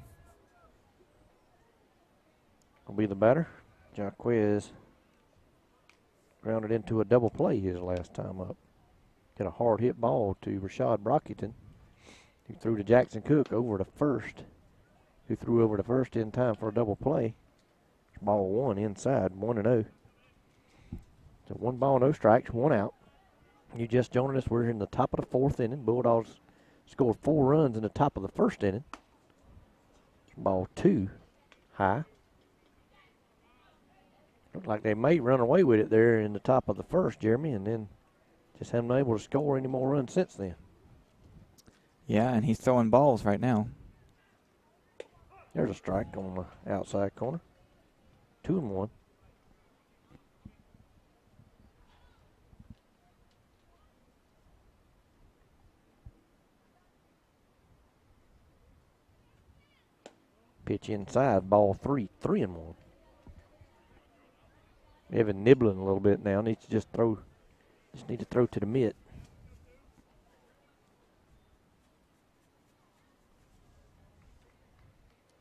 will be the batter. Jaquez grounded into a double play his last time up. Hit a hard hit ball to Rashad Brockington, who threw to Jackson Cook over to first, who threw over to first in time for a double play. Ball 1 inside, 1-0. So 1 ball, no strikes, 1 out. You just joining us, we're in the top of the 4th inning. Bulldogs scored 4 runs in the top of the 1st inning. Ball 2 high. Looked like they may run away with it there in the top of the 1st, Jeremy, and then just haven't been able to score any more runs since then. Yeah, and he's throwing balls right now. There's a strike on the outside corner. 2-1. Pitch inside, ball 3, 3-1. Evan nibbling a little bit now. Needs to just need to throw to the mitt.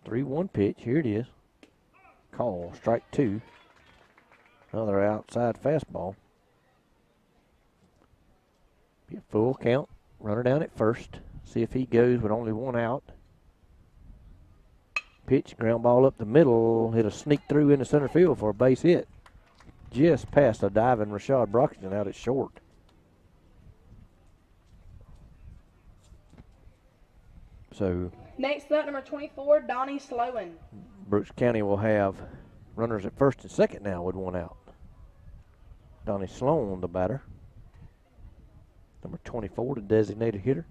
Three 1 pitch. Here it is. Call. Strike 2. Another outside fastball. Be a full count. Runner down at first. See if he goes with only 1 out. Pitch, ground ball up the middle. Hit a sneak through into center field for a base hit. Just past a diving Rashad Brockington out at short. So Next up, number 24, Donnie Sloan. Brooks County will have runners at first and second now with 1 out. Donnie Sloan, the batter. Number 24, the designated hitter.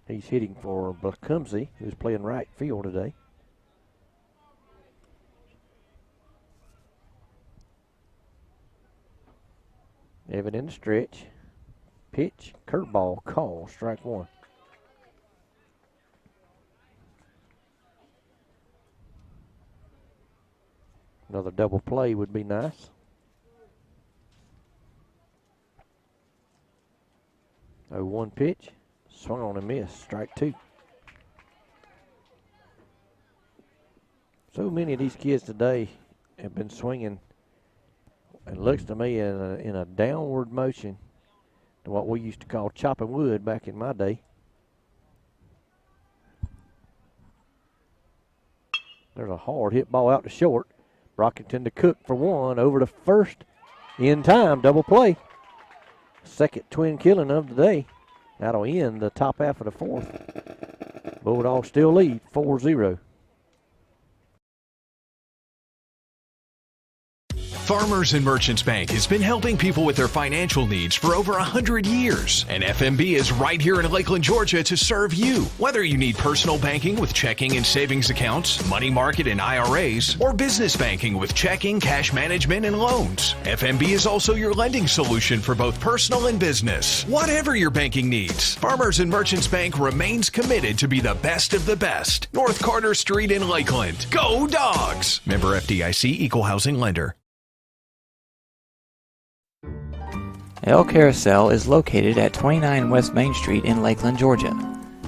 He's hitting for Blakumsey, who's playing right field today. Evan in the stretch. Pitch, curveball, call, strike 1. Another double play would be nice. 0-1 pitch. Swung on and missed. Strike 2. So many of these kids today have been swinging, it looks to me, in a downward motion to what we used to call chopping wood back in my day. There's a hard hit ball out to short. Brockington to Cook for 1. Over to first. In time. Double play. Second twin killing of the day. That'll end the top half of the 4th. Bulldogs still lead 4-0. Farmers and Merchants Bank has been helping people with their financial needs for over 100 years. And FMB is right here in Lakeland, Georgia to serve you. Whether you need personal banking with checking and savings accounts, money market and IRAs, or business banking with checking, cash management, and loans, FMB is also your lending solution for both personal and business. Whatever your banking needs, Farmers and Merchants Bank remains committed to be the best of the best. North Carter Street in Lakeland. Go Dogs! Member FDIC, Equal Housing Lender. El Carousel is located at 29 West Main Street in Lakeland, Georgia.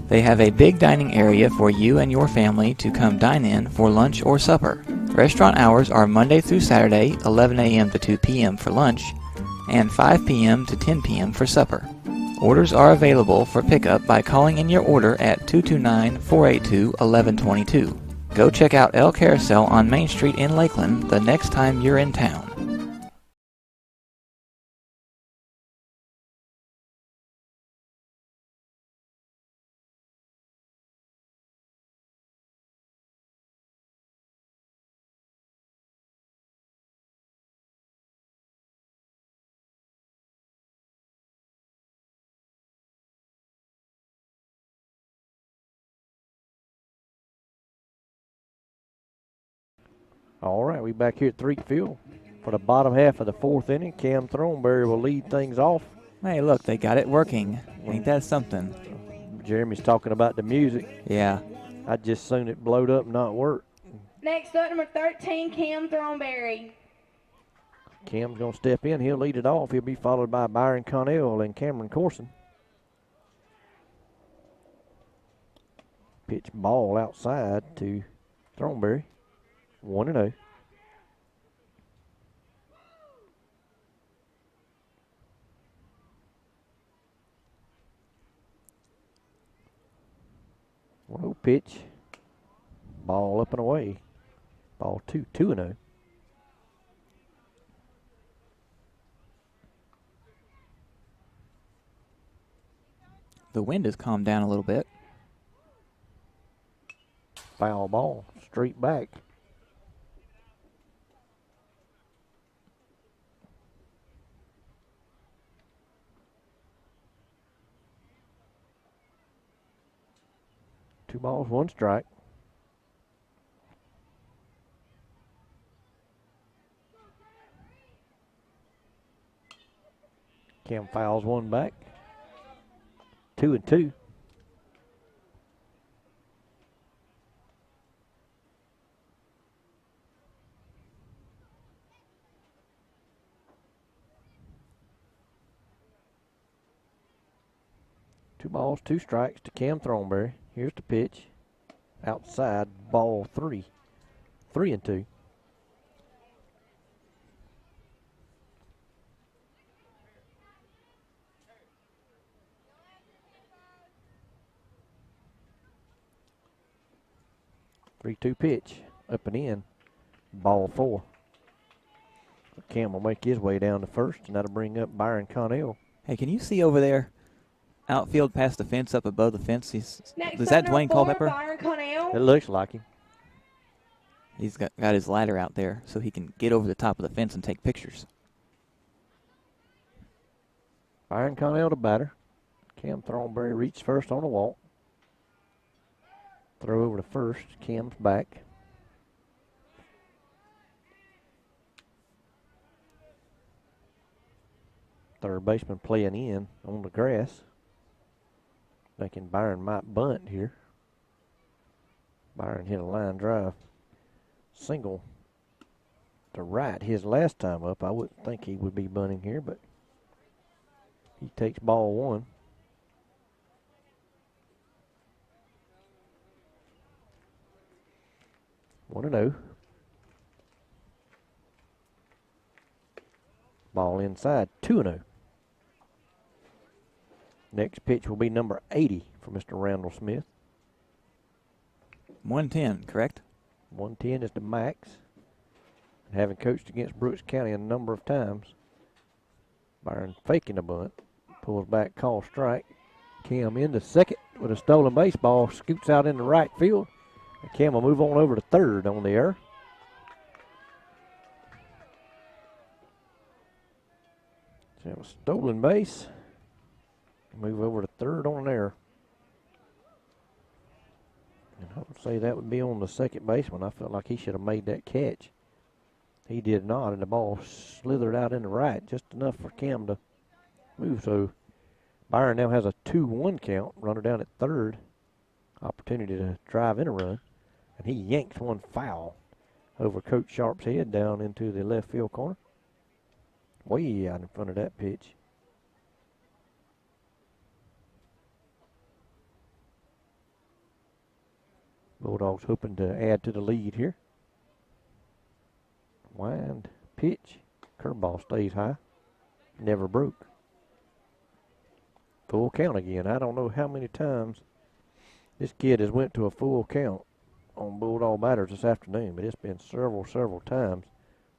They have a big dining area for you and your family to come dine in for lunch or supper. Restaurant hours are Monday through Saturday, 11 a.m. to 2 p.m. for lunch, and 5 p.m. to 10 p.m. for supper. Orders are available for pickup by calling in your order at 229-482-1122. Go check out El Carousel on Main Street in Lakeland the next time you're in town. All right, we back here at Threepfield for the bottom half of the fourth inning. Cam Throneberry will lead things off. Hey, look, they got it working. Ain't that something? Jeremy's talking about the music. Yeah. I'd just soon it blowed up and not work. Next up, number 13, Cam Throneberry. Cam's going to step in. He'll lead it off. He'll be followed by Byron Connell and Cameron Corson. Pitch ball outside to Throneberry. 1-0. One-0 pitch. Ball up and away. Ball 2-0. The wind has calmed down a little bit. Foul ball. Straight back. Two balls, one strike. Cam fouls one back. 2-2. Two balls, two strikes to Cam Throneberry. Here's the pitch. Outside, ball 3. 3-2. Three-two pitch, up and in, ball 4. Cam will make his way down to first, and that'll bring up Byron Connell. Hey, can you see over there? Outfield past the fence, up above the fence. Is that Dwayne Culpepper? Byron Connell. It looks like him. He's got his ladder out there so he can get over the top of the fence and take pictures. Byron Connell the batter. Cam Throneberry reached first on the walk. Throw over to first. Cam's back. Third baseman playing in on the grass. Thinking Byron might bunt here. Byron hit a line drive single to right his last time up. I wouldn't think he would be bunting here, but he takes ball 1. One and 0. Ball inside, 2-0. Next pitch will be number 80 for Mr. Randall Smith. 110, correct? 110 is the max. And having coached against Brooks County a number of times, Byron faking a bunt, pulls back, call strike. Cam into second with a stolen baseball, scoots out into right field. And Cam will move on over to third on the error. So it was stolen base. Move over to third on an error. And I would say that would be on the second baseman. I felt like he should have made that catch. He did not, and the ball slithered out in the right, just enough for Cam to move. So Byron now has a 2-1 count, runner down at third. Opportunity to drive in a run. And he yanks one foul over Coach Sharp's head down into the left field corner. Way out in front of that pitch. Bulldogs hoping to add to the lead here. Wind, pitch, curveball stays high. Never broke. Full count again. I don't know how many times this kid has went to a full count on Bulldog batters this afternoon, but it's been several times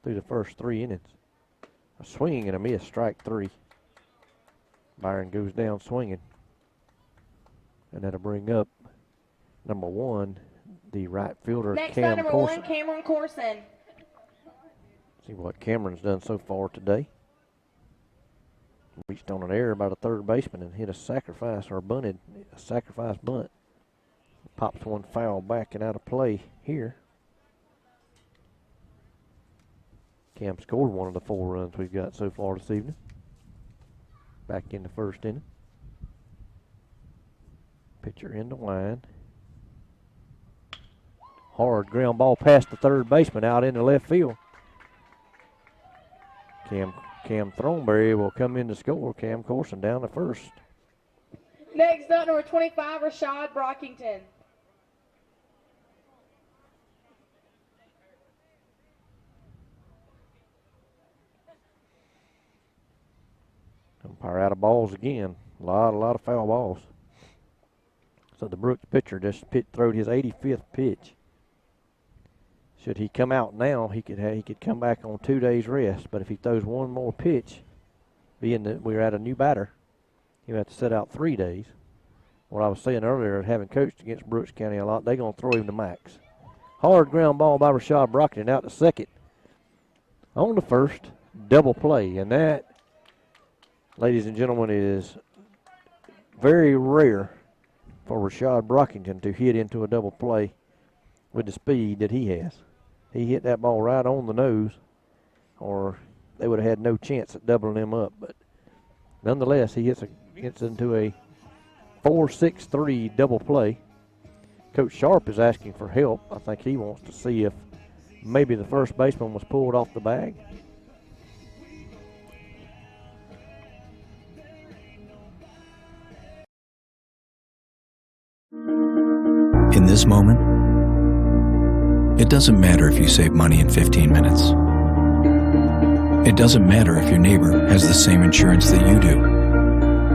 through the first 3 innings. A swing and a miss, strike 3. Byron goes down swinging. And that'll bring up number 1, the right fielder, Next Cam up, number Corson. 1, Cameron Corson. See what Cameron's done so far today. Reached on an error by the third baseman and hit a sacrifice, or bunted a sacrifice bunt. Pops one foul back and out of play here. Cam scored one of the 4 runs we've got so far this evening. Back in the first inning. Pitcher in the wind. Hard ground ball past the third baseman out into left field. Cam Thornberry will come in to score. Cam Corson down to first. Next up, number 25, Rashad Brockington. Umpire out of balls again. A lot of foul balls. So the Brooks pitcher just throwed his 85th pitch. Should he come out now, he could come back on 2 days rest. But if he throws one more pitch, being that we're at a new batter, he'll have to sit out 3 days. What I was saying earlier, having coached against Brooks County a lot, they're going to throw him to max. Hard ground ball by Rashad Brockington out to second. On the first, double play. And that, ladies and gentlemen, is very rare for Rashad Brockington to hit into a double play with the speed that he has. He hit that ball right on the nose, or they would have had no chance at doubling him up. But nonetheless, he gets into a 4-6-3 double play. Coach Sharp is asking for help. I think he wants to see if maybe the first baseman was pulled off the bag. In this moment, it doesn't matter if you save money in 15 minutes. It doesn't matter if your neighbor has the same insurance that you do.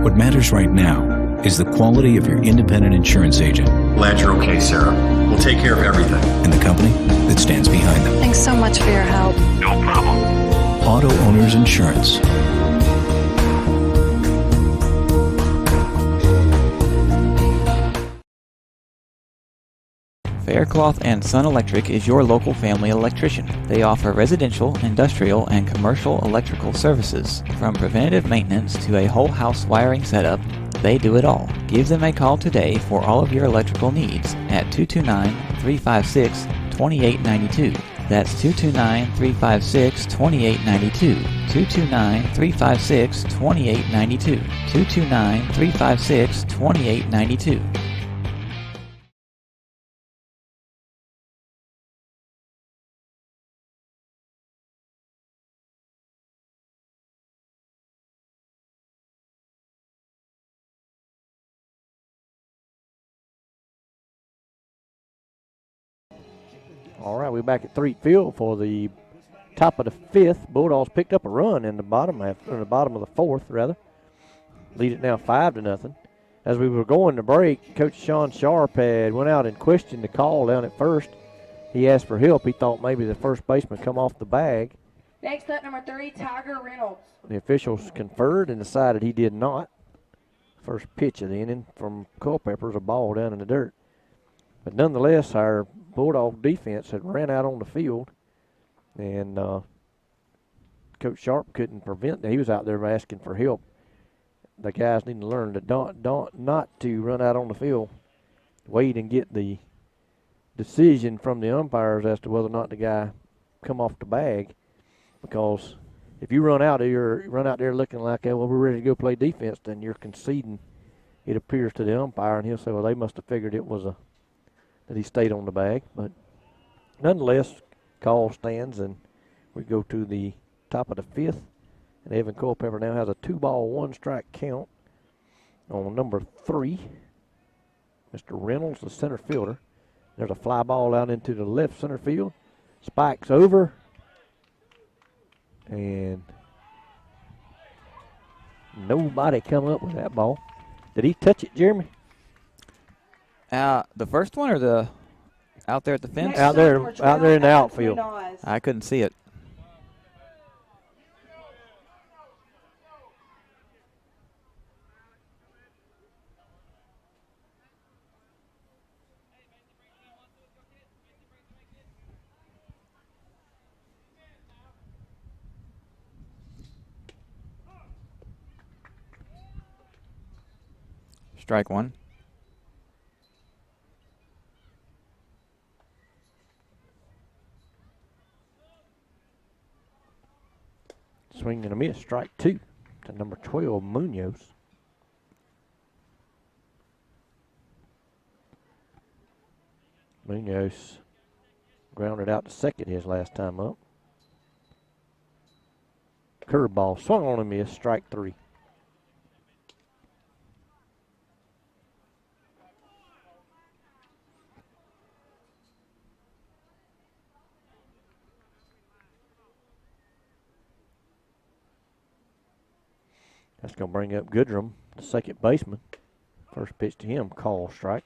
What matters right now is the quality of your independent insurance agent. Glad you're okay, Sarah. We'll take care of everything. And the company that stands behind them. Thanks so much for your help. No problem. Auto Owners Insurance. Faircloth and Sun Electric is your local family electrician. They offer residential, industrial, and commercial electrical services. From preventative maintenance to a whole house wiring setup, they do it all. Give them a call today for all of your electrical needs at 229-356-2892. That's 229-356-2892. 229-356-2892. 229-356-2892. All right, we're back at Threet Field for the top of the 5th. Bulldogs picked up a run in the bottom of the 4th, rather. Lead it now 5-0. As we were going to break, Coach Sean Sharp went out and questioned the call down at first. He asked for help. He thought maybe the first baseman come off the bag. Next up, number 3, Tiger Reynolds. The officials conferred and decided he did not. First pitch of the inning from Culpepper's a ball down in the dirt. But nonetheless, our Bulldog defense had ran out on the field, and Coach Sharp couldn't prevent that. He was out there asking for help. The guys need to learn to not to run out on the field, wait and get the decision from the umpires as to whether or not the guy come off the bag. Because if you run out there looking like, well, we're ready to go play defense, then you're conceding, it appears, to the umpire, and he'll say, well, they must have figured it was that he stayed on the bag. But nonetheless, call stands, and we go to the top of the 5th. And Evan Culpepper now has a 2-ball, 1-strike count on number 3. Mr. Reynolds, the center fielder. There's a fly ball out into the left center field. Spikes over. And nobody come up with that ball. Did he touch it, Jeremy? The first one or the out there at the fence? Out there in the outfield. I couldn't see it. Strike one. Swing and a miss. Strike two to number 12, Munoz. Munoz grounded out to second his last time up. Curveball swung on and missed. Strike three. That's going to bring up Goodrum, the second baseman. First pitch to him, call strike.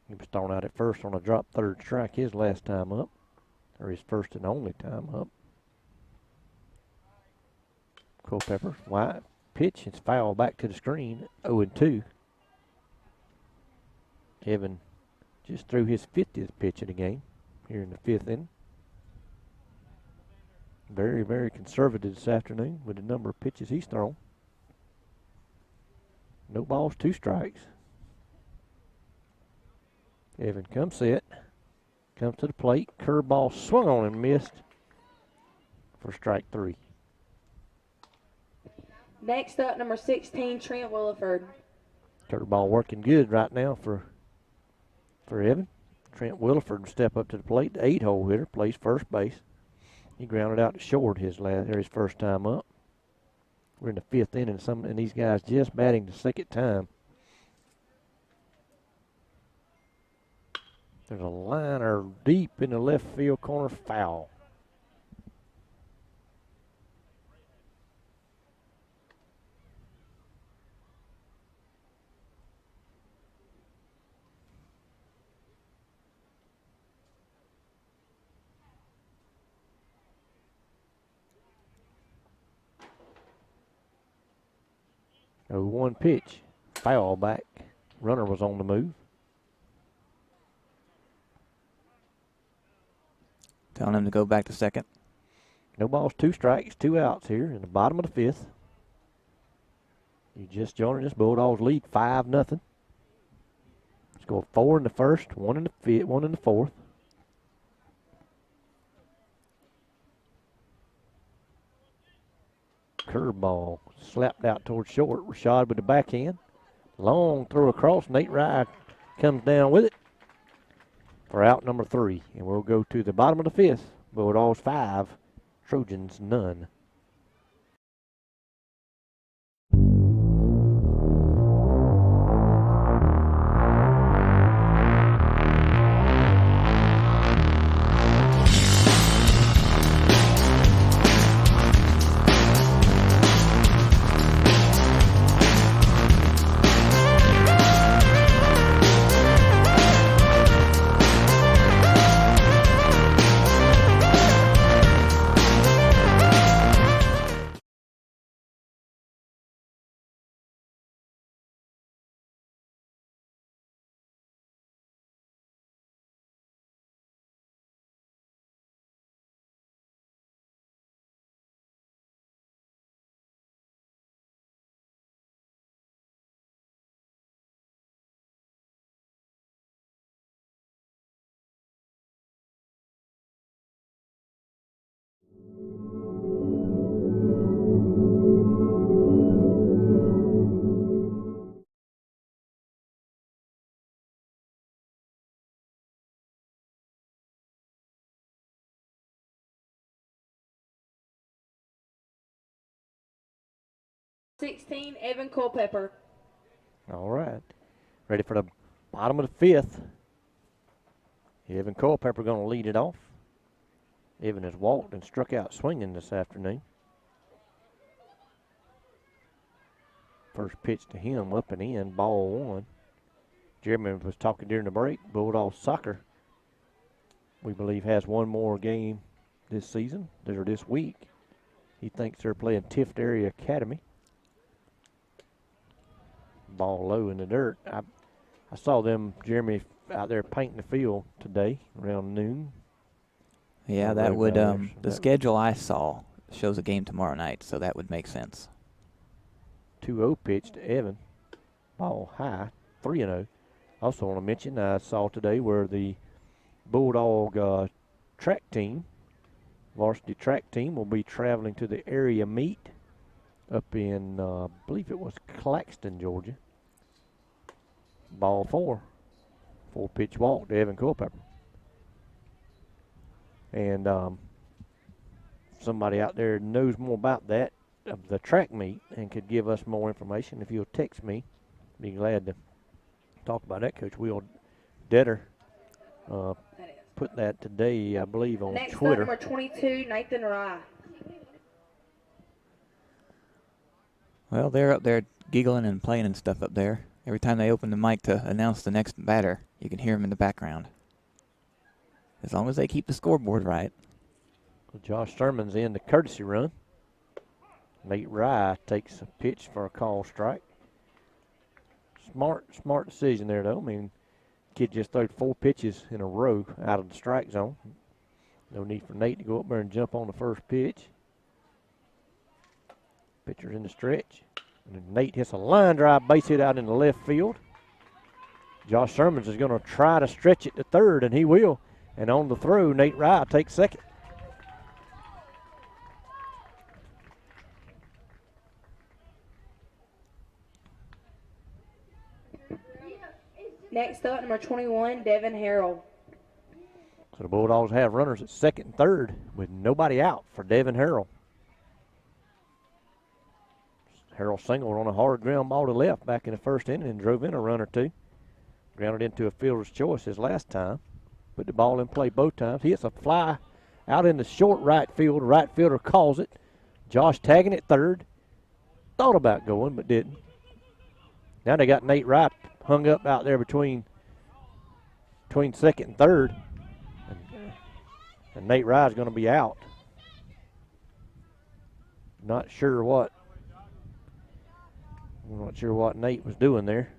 He was thrown out at first on a drop third strike his last time up, or his first and only time up. Culpepper, wide pitch, it's foul back to the screen, 0-2. Evan just threw his 50th pitch of the game here in the fifth inning. Very, very conservative this afternoon with the number of pitches he's thrown. No balls, two strikes. Evan comes set. Comes to the plate. Curveball swung on and missed for strike three. Next up, number 16, Trent Williford. Curveball working good right now for Evan. Trent Williford will step up to the plate. The 8-hole hitter plays first base. He grounded out to short his first time up. We're in the fifth inning, and these guys just batting the second time. There's a liner deep in the left field corner, foul. One pitch, foul back. Runner was on the move. Telling him to go back to second. No balls, two strikes, two outs here in the bottom of the fifth. You just joining us. Bulldogs lead 5-0. Score 4 in the first, 1 in the fifth, 1 in the fourth. Curveball slapped out towards short. Rashad with the backhand. Long throw across. Nate Rye comes down with it for out number 3. And we'll go to the bottom of the fifth. Bulldogs 5, Trojans none. Evan Culpepper. All right. Ready for the bottom of the fifth. Evan Culpepper going to lead it off. Evan has walked and struck out swinging this afternoon. First pitch to him, up and in, ball one. Jeremy was talking during the break. Bulldogs soccer, we believe, has one more game this season, or this week. He thinks they're playing Tift Area Academy. Ball low in the dirt. I saw them, Jeremy, out there painting the field today around noon. Yeah, that would, the schedule I saw shows a game tomorrow night, so that would make sense. 2-0 pitch to Evan. Ball high, 3-0. Also want to mention, I saw today where the Bulldog track team, varsity track team, will be traveling to the area meet up in, I believe it was Claxton, Georgia. Ball 4. 4-pitch walk to Evan Culpepper. And somebody out there knows more about that, of the track meet, and could give us more information. If you'll text me, be glad to talk about that. Coach Will Detter put that today, I believe, on Twitter. Next up, number 22, Nathan Rye. Well, they're up there giggling and playing and stuff up there. Every time they open the mic to announce the next batter, you can hear them in the background. As long as they keep the scoreboard right. Josh Sermon's in the courtesy run. Nate Rye takes a pitch for a call strike. Smart decision there, though. I mean, kid just threw 4 pitches in a row out of the strike zone. No need for Nate to go up there and jump on the first pitch. Pitcher's in the stretch. And Nate hits a line drive base hit out in the left field. Josh Sermons is going to try to stretch it to third, and he will. And on the throw, Nate Rye takes second. Next up, number 21, Devin Harrell. So the Bulldogs have runners at second and third with nobody out for Devin Harrell. Harrell singled on a hard ground ball to left back in the first inning and drove in a run or two. Grounded into a fielder's choice his last time. Put the ball in play both times. He hits a fly out in the short right field. Right fielder calls it. Josh tagging at third. Thought about going, but didn't. Now they got Nate Wright hung up out there between second and third. And Nate Wright's going to be out. I'm not sure what Nate was doing there.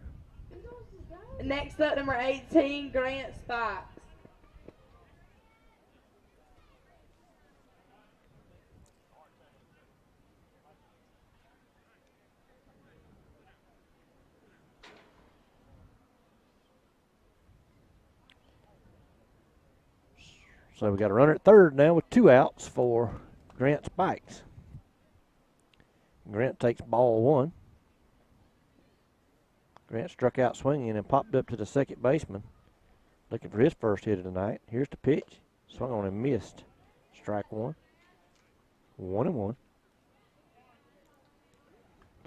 Next up, number 18, Grant Spikes. So we got a runner at third now with 2 outs for Grant Spikes. Grant takes ball 1. Grant struck out swinging and popped up to the second baseman, looking for his first hit of the night. Here's the pitch. Swung on and missed. Strike 1. 1-1.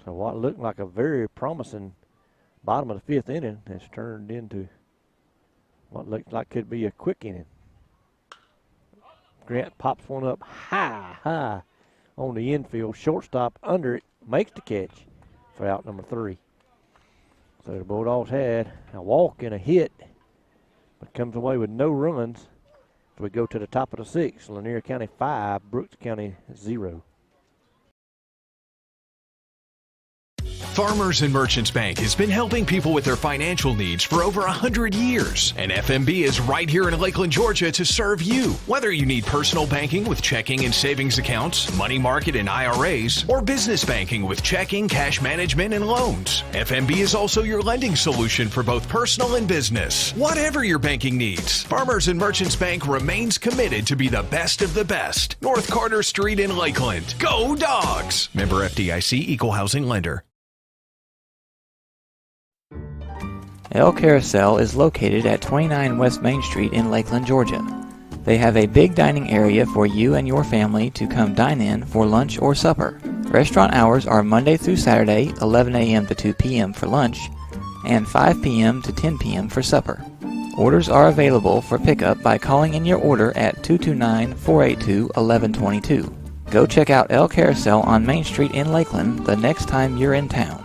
So what looked like a very promising bottom of the 5th inning has turned into what looks like could be a quick inning. Grant pops one up high on the infield. Shortstop under it makes the catch for out number 3. So the Bulldogs had a walk and a hit, but comes away with no runs. So we go to the top of the 6th. Lanier County 5, Brooks County 0. Farmers and Merchants Bank has been helping people with their financial needs for over 100 years. And FMB is right here in Lakeland, Georgia to serve you. Whether you need personal banking with checking and savings accounts, money market and IRAs, or business banking with checking, cash management, and loans, FMB is also your lending solution for both personal and business. Whatever your banking needs, Farmers and Merchants Bank remains committed to be the best of the best. North Carter Street in Lakeland. Go Dogs! Member FDIC, Equal Housing Lender. El Carousel is located at 29 West Main Street in Lakeland, Georgia. They have a big dining area for you and your family to come dine in for lunch or supper. Restaurant hours are Monday through Saturday, 11 a.m. to 2 p.m. for lunch, and 5 p.m. to 10 p.m. for supper. Orders are available for pickup by calling in your order at 229-482-1122. Go check out El Carousel on Main Street in Lakeland the next time you're in town.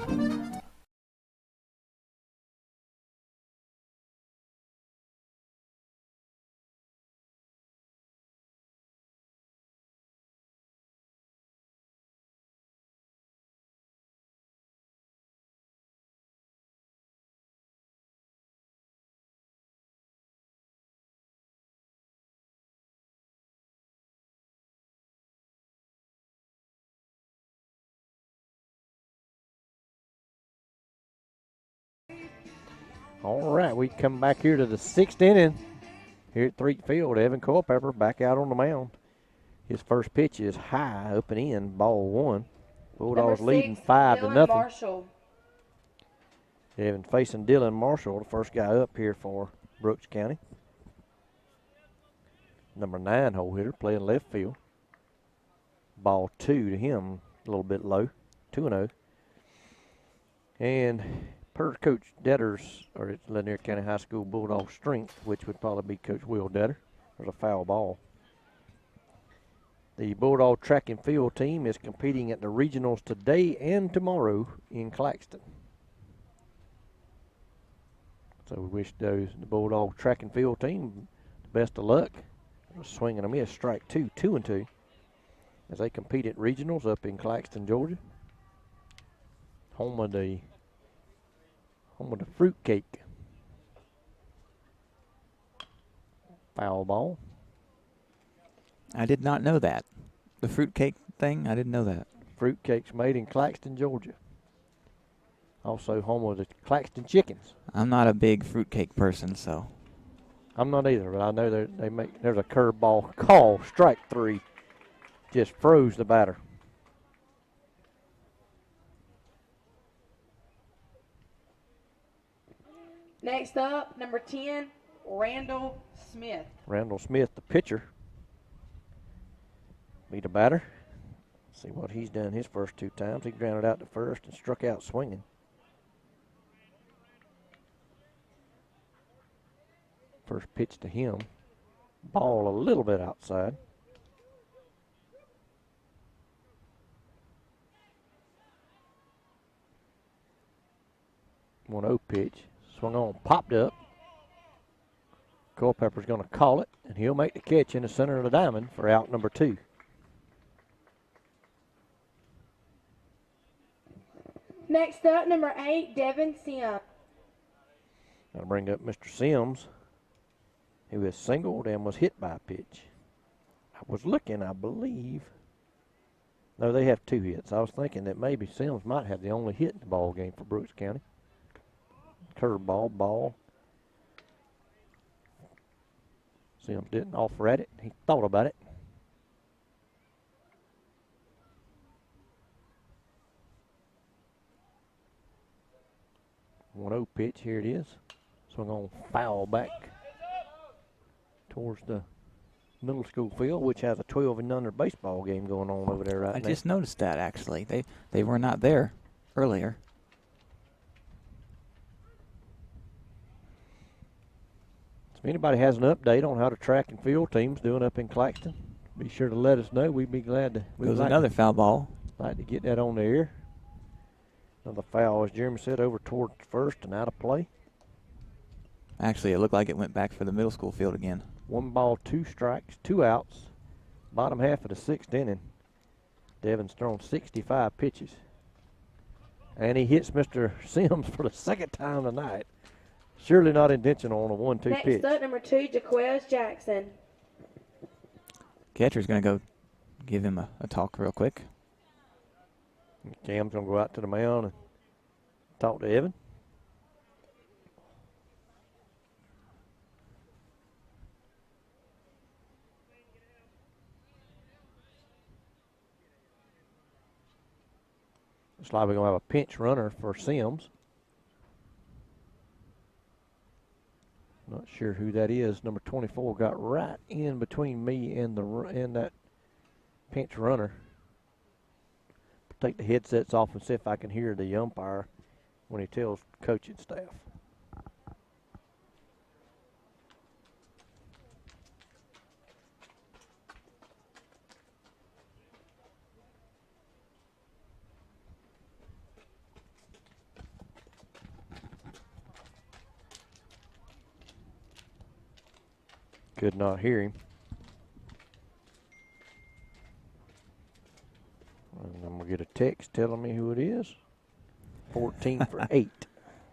All right, we come back here to the 6th inning here at Threet Field. Evan Culpepper back out on the mound. His first pitch is high, up and in, ball 1. Bulldogs leading 5-0. Marshall. Evan facing Dylan Marshall, the first guy up here for Brooks County. Number 9 hole hitter playing left field. Ball 2 to him, a little bit low, 2-0. And per Coach Detter's, or it's Lanier County High School Bulldog strength, which would probably be Coach Will Detter, there's a foul ball. The Bulldog track and field team is competing at the regionals today and tomorrow in Claxton. So we wish the Bulldog track and field team the best of luck. Swing and a miss, strike 2, 2-2, as they compete at regionals up in Claxton, Georgia. Home of the fruitcake. Foul ball. I did not know that. The fruitcake thing, I didn't know that. Fruitcake's made in Claxton, Georgia. Also home of the Claxton Chickens. I'm not a big fruitcake person, so. I'm not either, but I know there's a curveball call, strike 3. Just froze the batter. Next up, number 10, Randall Smith. Randall Smith, the pitcher. Meet a batter. See what he's done his first 2 times. He grounded out to first and struck out swinging. First pitch to him. Ball a little bit outside. 1-0 pitch. Swung on, popped up. Culpepper's going to call it, and he'll make the catch in the center of the diamond for out number 2. Next up, number 8, Devin Sims. I'll bring up Mr. Sims, who is singled and was hit by a pitch. I was looking, I believe. No, they have 2 hits. I was thinking that maybe Sims might have the only hit in the ball game for Brooks County. Curveball, ball. Sims didn't offer at it. He thought about it. One-0 pitch. Here it is. Swung on, foul back towards the middle school field, which has a 12 and under baseball game going on over there right now. I just noticed that, actually. They were not there earlier. If anybody has an update on how the track and field team's doing up in Claxton, be sure to let us know. We'd be glad to. It was another foul ball. Like to get that on the air. Another foul, as Jeremy said, over toward first and out of play. Actually, it looked like it went back for the middle school field again. 1 ball, 2 strikes, 2 outs. Bottom half of the 6th inning. Devin's thrown 65 pitches. And he hits Mr. Sims for the 2nd time tonight. Surely not intentional on a 1-2 pitch. Next up, number 2, Jaquez Jackson. Catcher's going to go give him a talk real quick. Cam's going to go out to the mound and talk to Evan. Looks like we're going to have a pinch runner for Sims. Not sure who that is. Number 24 got right in between me and that pinch runner. Take the headsets off and see if I can hear the umpire when he tells coaching staff. Could not hear him. And I'm going to get a text telling me who it is. 14 for 8.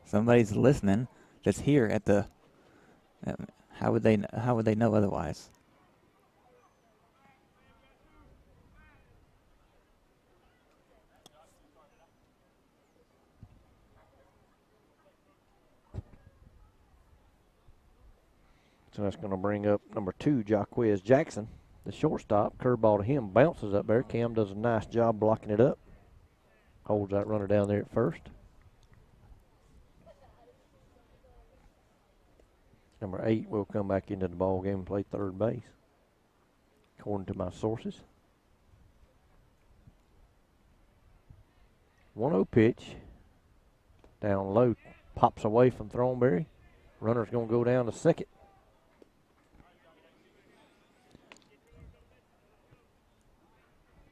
Somebody's listening that's here at the. How would they know otherwise? So that's going to bring up number 2, Jaquez Jackson, the shortstop. Curveball to him, bounces up there. Cam does a nice job blocking it up. Holds that runner down there at first. Number 8 will come back into the ball game and play third base, according to my sources. 1-0 pitch. Down low, pops away from Thornberry. Runner's going to go down to second.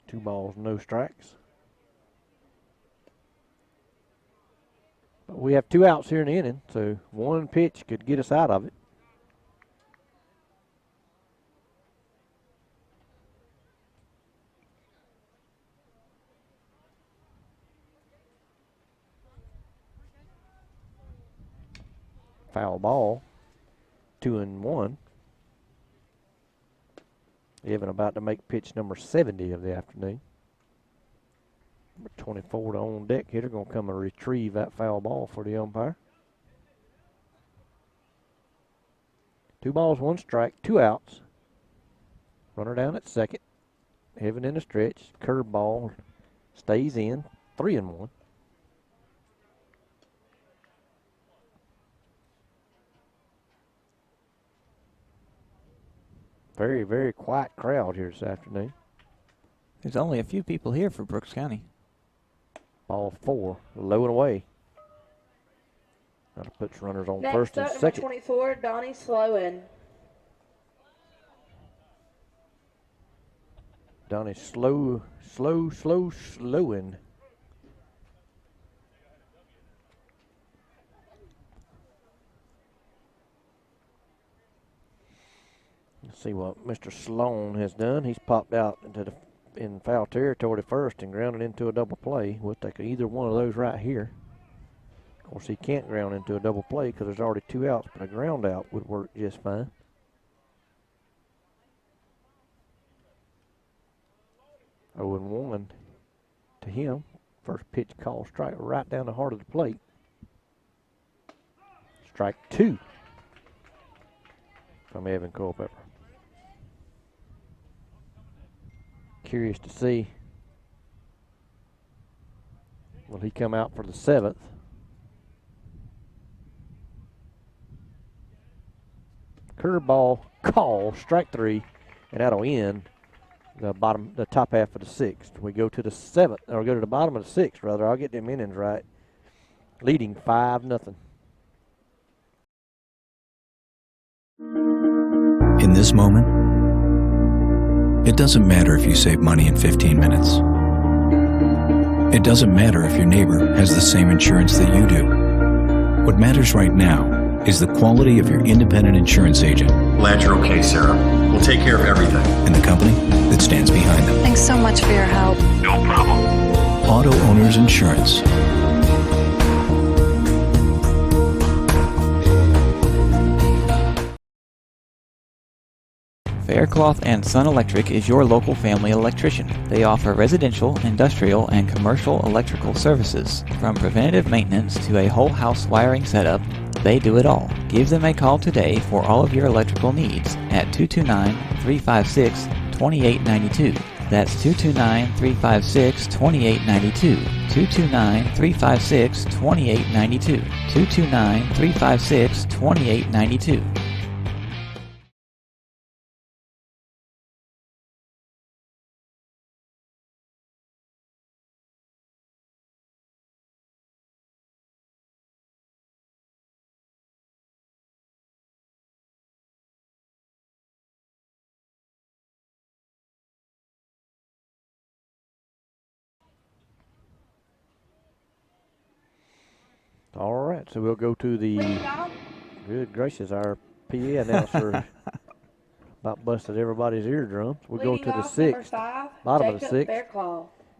Two balls, no strikes. But we have 2 outs here in the inning, so one pitch could get us out of it. Foul ball, 2-1. Evan about to make pitch number 70 of the afternoon. Number 24, the on deck hitter, going to come and retrieve that foul ball for the umpire. 2 balls, 1 strike, 2 outs. Runner down at second. Evan in the stretch. Curve ball stays in. 3-1. Very, very quiet crowd here this afternoon. There's only a few people here for Brooks County. Ball 4, low and away. That'll put runners on first and Next up, second. number 24, Donnie Sloan. Donnie slowing. Let's see what Mr. Sloan has done. He's popped out in foul territory to first and grounded into a double play. We'll take either one of those right here. Of course, he can't ground into a double play because there's already 2 outs, but a ground out would work just fine. Oh, and 1 to him. First pitch call, strike right down the heart of the plate. Strike 2 from Evan Culpepper. Curious to see, will he come out for the 7th? Curveball call, strike 3, and that'll end the top half of the 6th. We go to the 7th, or go to the bottom of the 6th, rather. I'll get them innings right. Leading 5-0. In this moment, it doesn't matter if you save money in 15 minutes. It doesn't matter if your neighbor has the same insurance that you do. What matters right now is the quality of your independent insurance agent. Glad you're okay, Sarah. We'll take care of everything. And the company that stands behind them. Thanks so much for your help. No problem. Auto Owners Insurance. Faircloth and Sun Electric is your local family electrician. They offer residential, industrial, and commercial electrical services. From preventative maintenance to a whole house wiring setup, they do it all. Give them a call today for all of your electrical needs at 229-356-2892. That's 229-356-2892. 229-356-2892. 229-356-2892. right, so we'll go to the, good gracious, our PA announcer about busted everybody's eardrums. We'll go to the sixth, bottom of the sixth.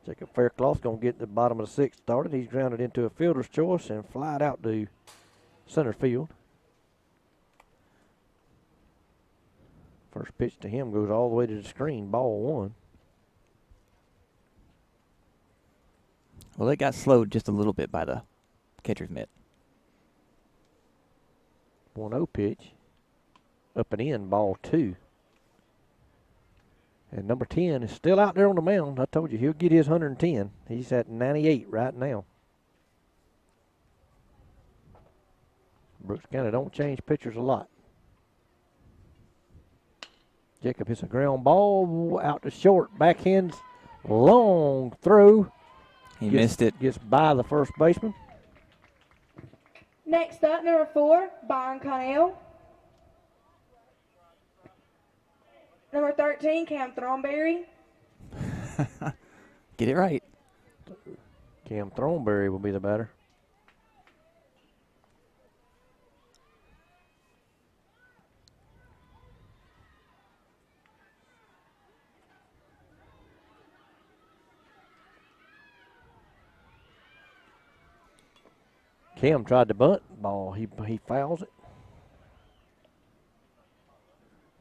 Jacob Faircloth's going to get the bottom of the sixth started. He's grounded into a fielder's choice and flied out to center field. First pitch to him goes all the way to the screen, ball one. Well, it got slowed just a little bit by the catcher's mitt. 1-0 pitch. Up and in, ball two. And number 10 is still out there on the mound. I told you, he'll get his 110. He's at 98 right now. Brooks County don't change pitchers a lot. Jacob hits a ground ball out to short. Backhands, long throw. He missed it. Gets by the first baseman. Next up, number 4, Byron Connell. Number 13, Cam Thornberry. Get it right. Cam Thornberry will be the batter. Cam tried to bunt ball. He fouls it.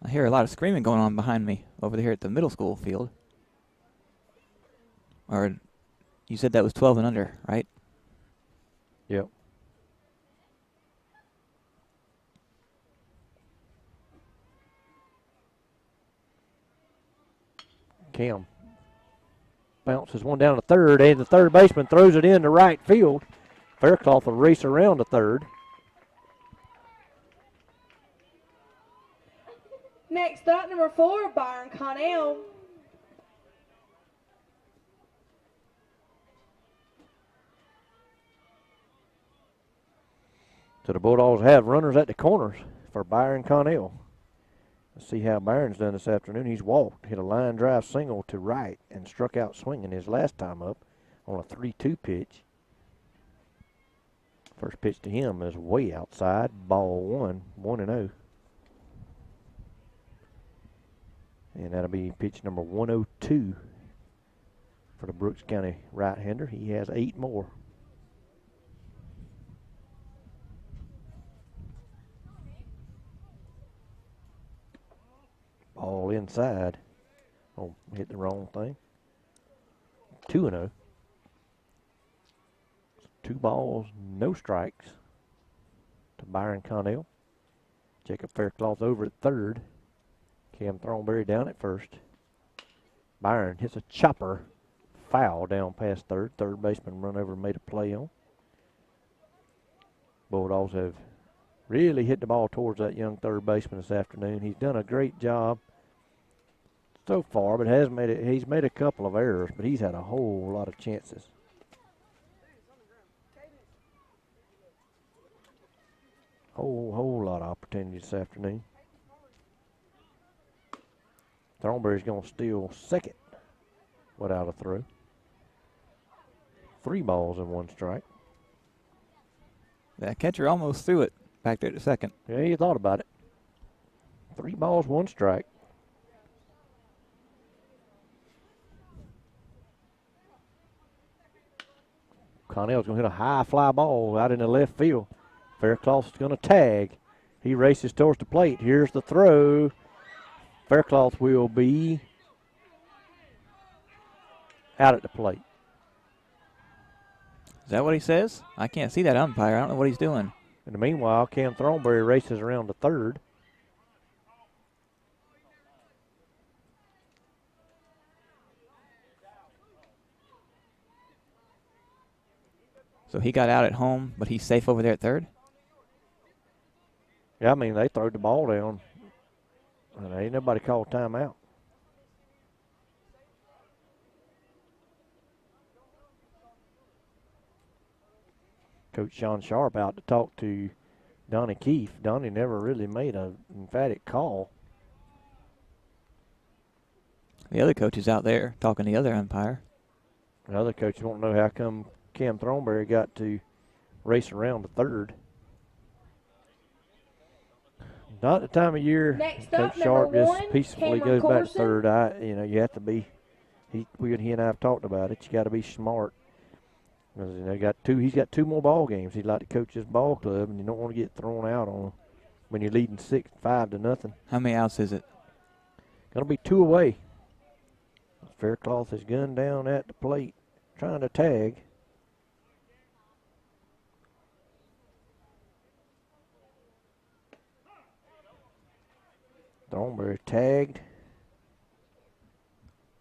I hear a lot of screaming going on behind me over here at the middle school field. Or you said that was 12 and under, right? Yep. Cam bounces one down to third, and the third baseman throws it in to right field. Faircloth will race around to third. Next up, number 4, Byron Connell. So the Bulldogs have runners at the corners for Byron Connell. Let's see how Byron's done this afternoon. He's walked, hit a line drive single to right, and struck out swinging his last time up on a 3-2 pitch. First pitch to him is way outside, ball one, 1-0. And that'll be pitch number 102 for the Brooks County right-hander. He has 8 more. Ball inside. Oh, hit the wrong thing. 2-0. 2 balls, no strikes to Byron Connell. Jacob Faircloth over at third. Cam Thornberry down at first. Byron hits a chopper foul down past third. Third baseman run over and made a play on. Bulldogs have really hit the ball towards that young third baseman this afternoon. He's done a great job so far, but he's made a couple of errors, but he's had a whole lot of chances. Whole lot of opportunities this afternoon. Thornberry's going to steal second without a throw. 3 balls and 1 strike. That catcher almost threw it back there to second. Yeah, you thought about it. 3 balls, 1 strike. Connell's going to hit a high fly ball out in the left field. Faircloth's going to tag. He races towards the plate. Here's the throw. Faircloth will be out at the plate. Is that what he says? I can't see that umpire. I don't know what he's doing. In the meanwhile, Cam Thornberry races around to third. So he got out at home, but he's safe over there at third? Yeah, I mean, they threw the ball down, and ain't nobody called timeout. Coach Sean Sharp out to talk to Donnie Keefe. Donnie never really made an emphatic call. The other coach is out there talking to the other umpire. The other coach won't know how come Cam Thornberry got to race around the third. Not the time of year Next Coach up, Sharp number just one, peacefully Cameron goes back to Corson. third. You have to be. He and I have talked about it. You got to be smart. Because he's got 2 more ball games. He'd like to coach his ball club, and you don't want to get thrown out on him when you're leading 5-0. How many outs is it? Going to be 2 away. Faircloth is gunned down at the plate, trying to tag. Thornberry tagged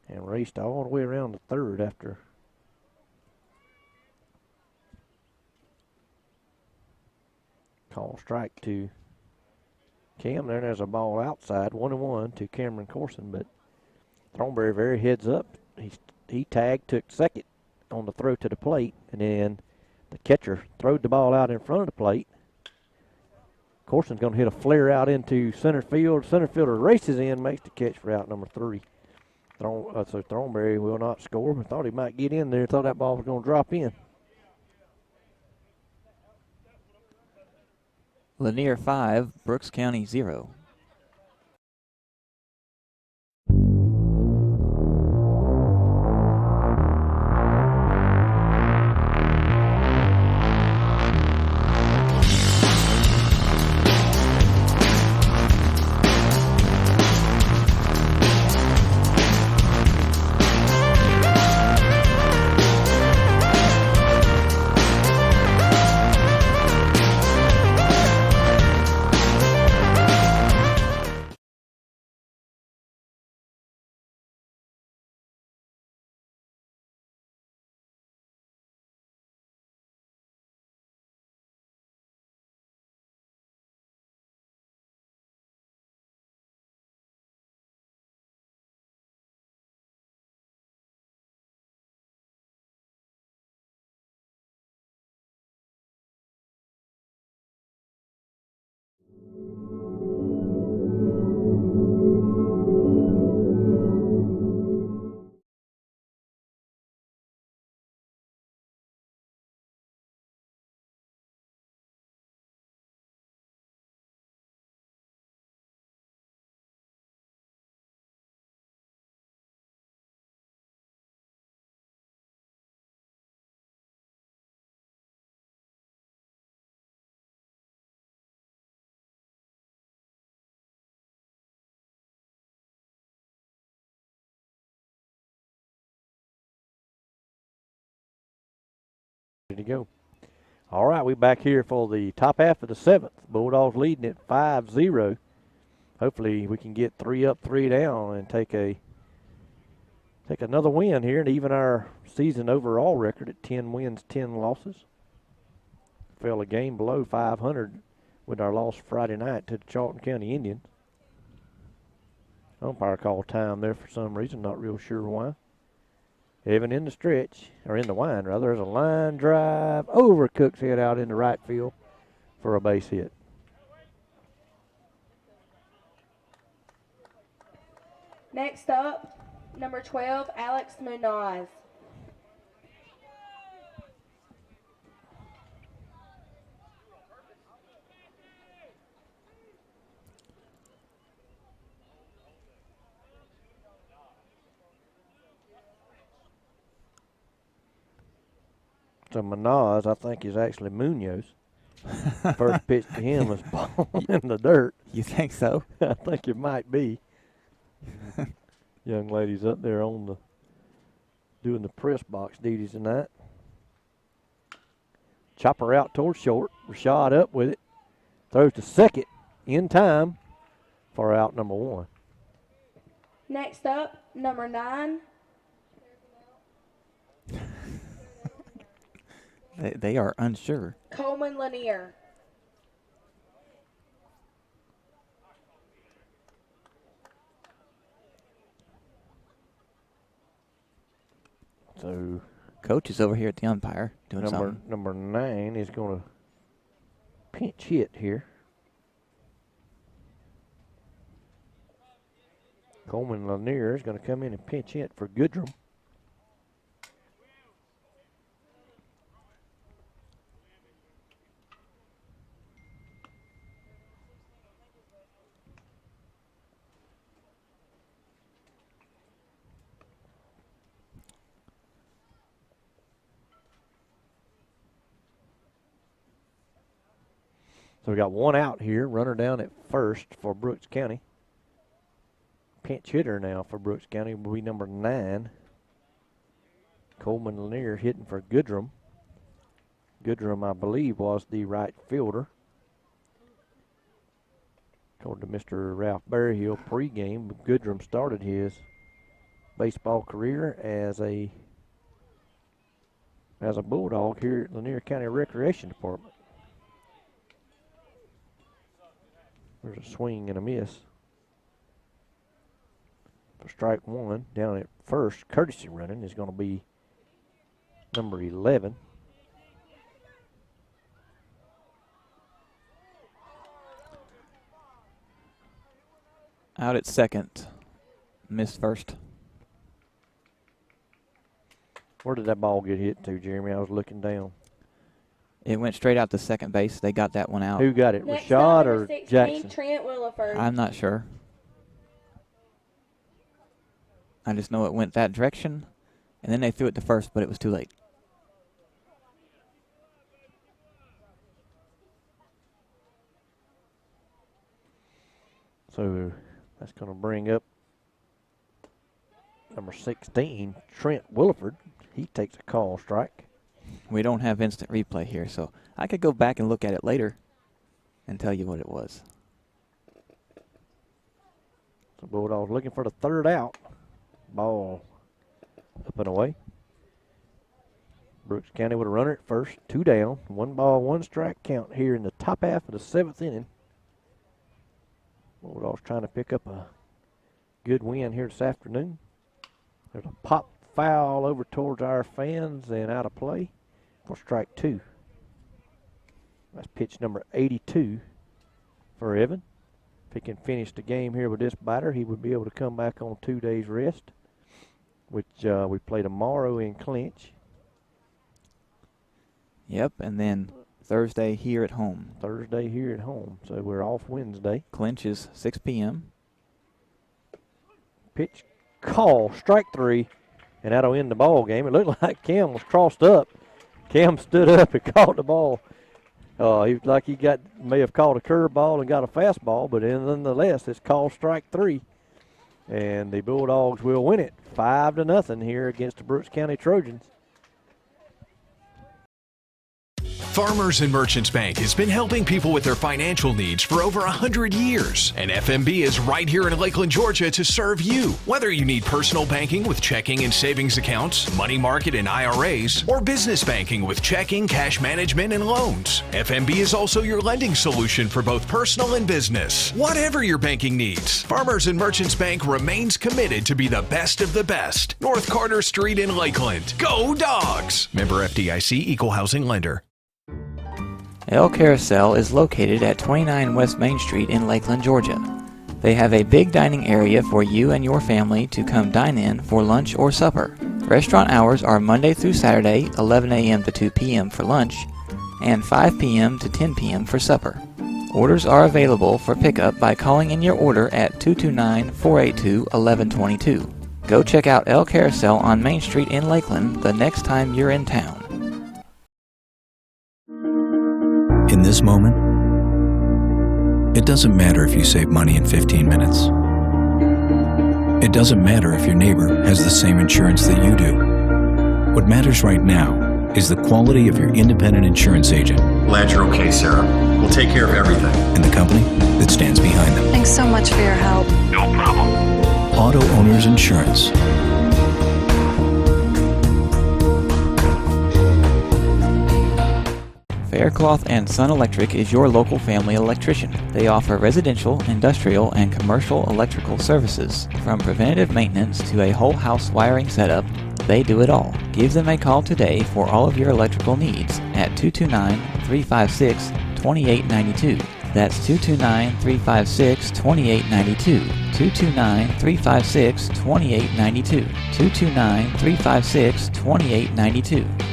and raced all the way around the third after call strike to Cam there. There's a ball outside, 1-1 to Cameron Corson, but Thornberry very heads up. He tagged, took second on the throw to the plate, and then the catcher throwed the ball out in front of the plate. Corson's going to hit a flare out into center field. Center fielder races in, makes the catch for out number 3. So Thornberry will not score, but thought he might get in there. Thought that ball was going to drop in. Lanier 5, Brooks County 0. Ready to go. All right, we're back here for the top half of the 7th. Bulldogs leading at 5-0. Hopefully we can get 3 up, 3 down, and take another win here and even our season overall record at 10 wins, 10 losses. Fell a game below 500 with our loss Friday night to the Charlton County Indians. Umpire called time there for some reason, not real sure why. Even in the stretch, or in the wind rather, there's a line drive over Cook's head out into right field for a base hit. Next up, number 12, Alex Munoz. So Munoz, I think, is actually Munoz. First pitch to him was ball in the dirt. You think so? I think it might be. Young ladies up there doing the press box duties tonight. Chopper out towards short. Rashad up with it. Throws to second in time for out number 1. Next up, number 9. They are unsure. Coleman Lanier. So Coach is over here at the umpire doing something. Number 9 is going to pinch hit here. Coleman Lanier is going to come in and pinch hit for Goodrum. So we got one out here, runner down at first for Brooks County. Pinch hitter now for Brooks County will be number 9. Coleman Lanier hitting for Goodrum. Goodrum, I believe, was the right fielder. According to Mr. Ralph Berryhill pregame, Goodrum started his baseball career as a Bulldog here at Lanier County Recreation Department. There's a swing and a miss. For strike 1, down at first, courtesy running is going to be number 11. Out at second. Missed first. Where did that ball get hit to, Jeremy? I was looking down. It went straight out to second base. They got that one out. Who got it? Next Rashad up, or number 16, Jackson? Trent Williford. I'm not sure. I just know it went that direction, and then they threw it to first, but it was too late. So that's going to bring up number 16, Trent Williford. He takes a call strike. We don't have instant replay here, so I could go back and look at it later and tell you what it was. So Bulldogs looking for the third out. Ball up and away. Brooks County with a runner at first, 2 down, 1 ball, 1 strike count here in the top half of the 7th inning. Bulldogs trying to pick up a good win here this afternoon. There's a pop foul over towards our fans and out of play for strike 2. That's pitch number 82 for Evan. If he can finish the game here with this batter, he would be able to come back on 2 days rest, which we play tomorrow in clinch. Yep, and then Thursday here at home. Thursday here at home, so we're off Wednesday. Clinch is 6 p.m. Pitch, call, strike 3, and that'll end the ball game. It looked like Cam was crossed up. Cam stood up and caught the ball. He may have caught a curveball and got a fastball, but nonetheless, it's called strike 3, and the Bulldogs will win it 5-0 here against the Brooks County Trojans. Farmers and Merchants Bank has been helping people with their financial needs for over 100 years. And FMB is right here in Lakeland, Georgia to serve you. Whether you need personal banking with checking and savings accounts, money market and IRAs, or business banking with checking, cash management, and loans, FMB is also your lending solution for both personal and business. Whatever your banking needs, Farmers and Merchants Bank remains committed to be the best of the best. North Carter Street in Lakeland. Go Dogs! Member FDIC, Equal Housing Lender. El Carousel is located at 29 West Main Street in Lakeland, Georgia. They have a big dining area for you and your family to come dine in for lunch or supper. Restaurant hours are Monday through Saturday, 11 a.m. to 2 p.m. for lunch, and 5 p.m. to 10 p.m. for supper. Orders are available for pickup by calling in your order at 229-482-1122. Go check out El Carousel on Main Street in Lakeland the next time you're in town. In this moment, it doesn't matter if you save money in 15 minutes. It doesn't matter if your neighbor has the same insurance that you do. What matters right now is the quality of your independent insurance agent. Glad you're okay, Sarah. We'll take care of everything. And the company that stands behind them. Thanks so much for your help. No problem. Auto Owners Insurance. Faircloth and Sun Electric is your local family electrician. They offer residential, industrial, and commercial electrical services. From preventative maintenance to a whole house wiring setup, they do it all. Give them a call today for all of your electrical needs at 229-356-2892. That's 229-356-2892. 229-356-2892. 229-356-2892.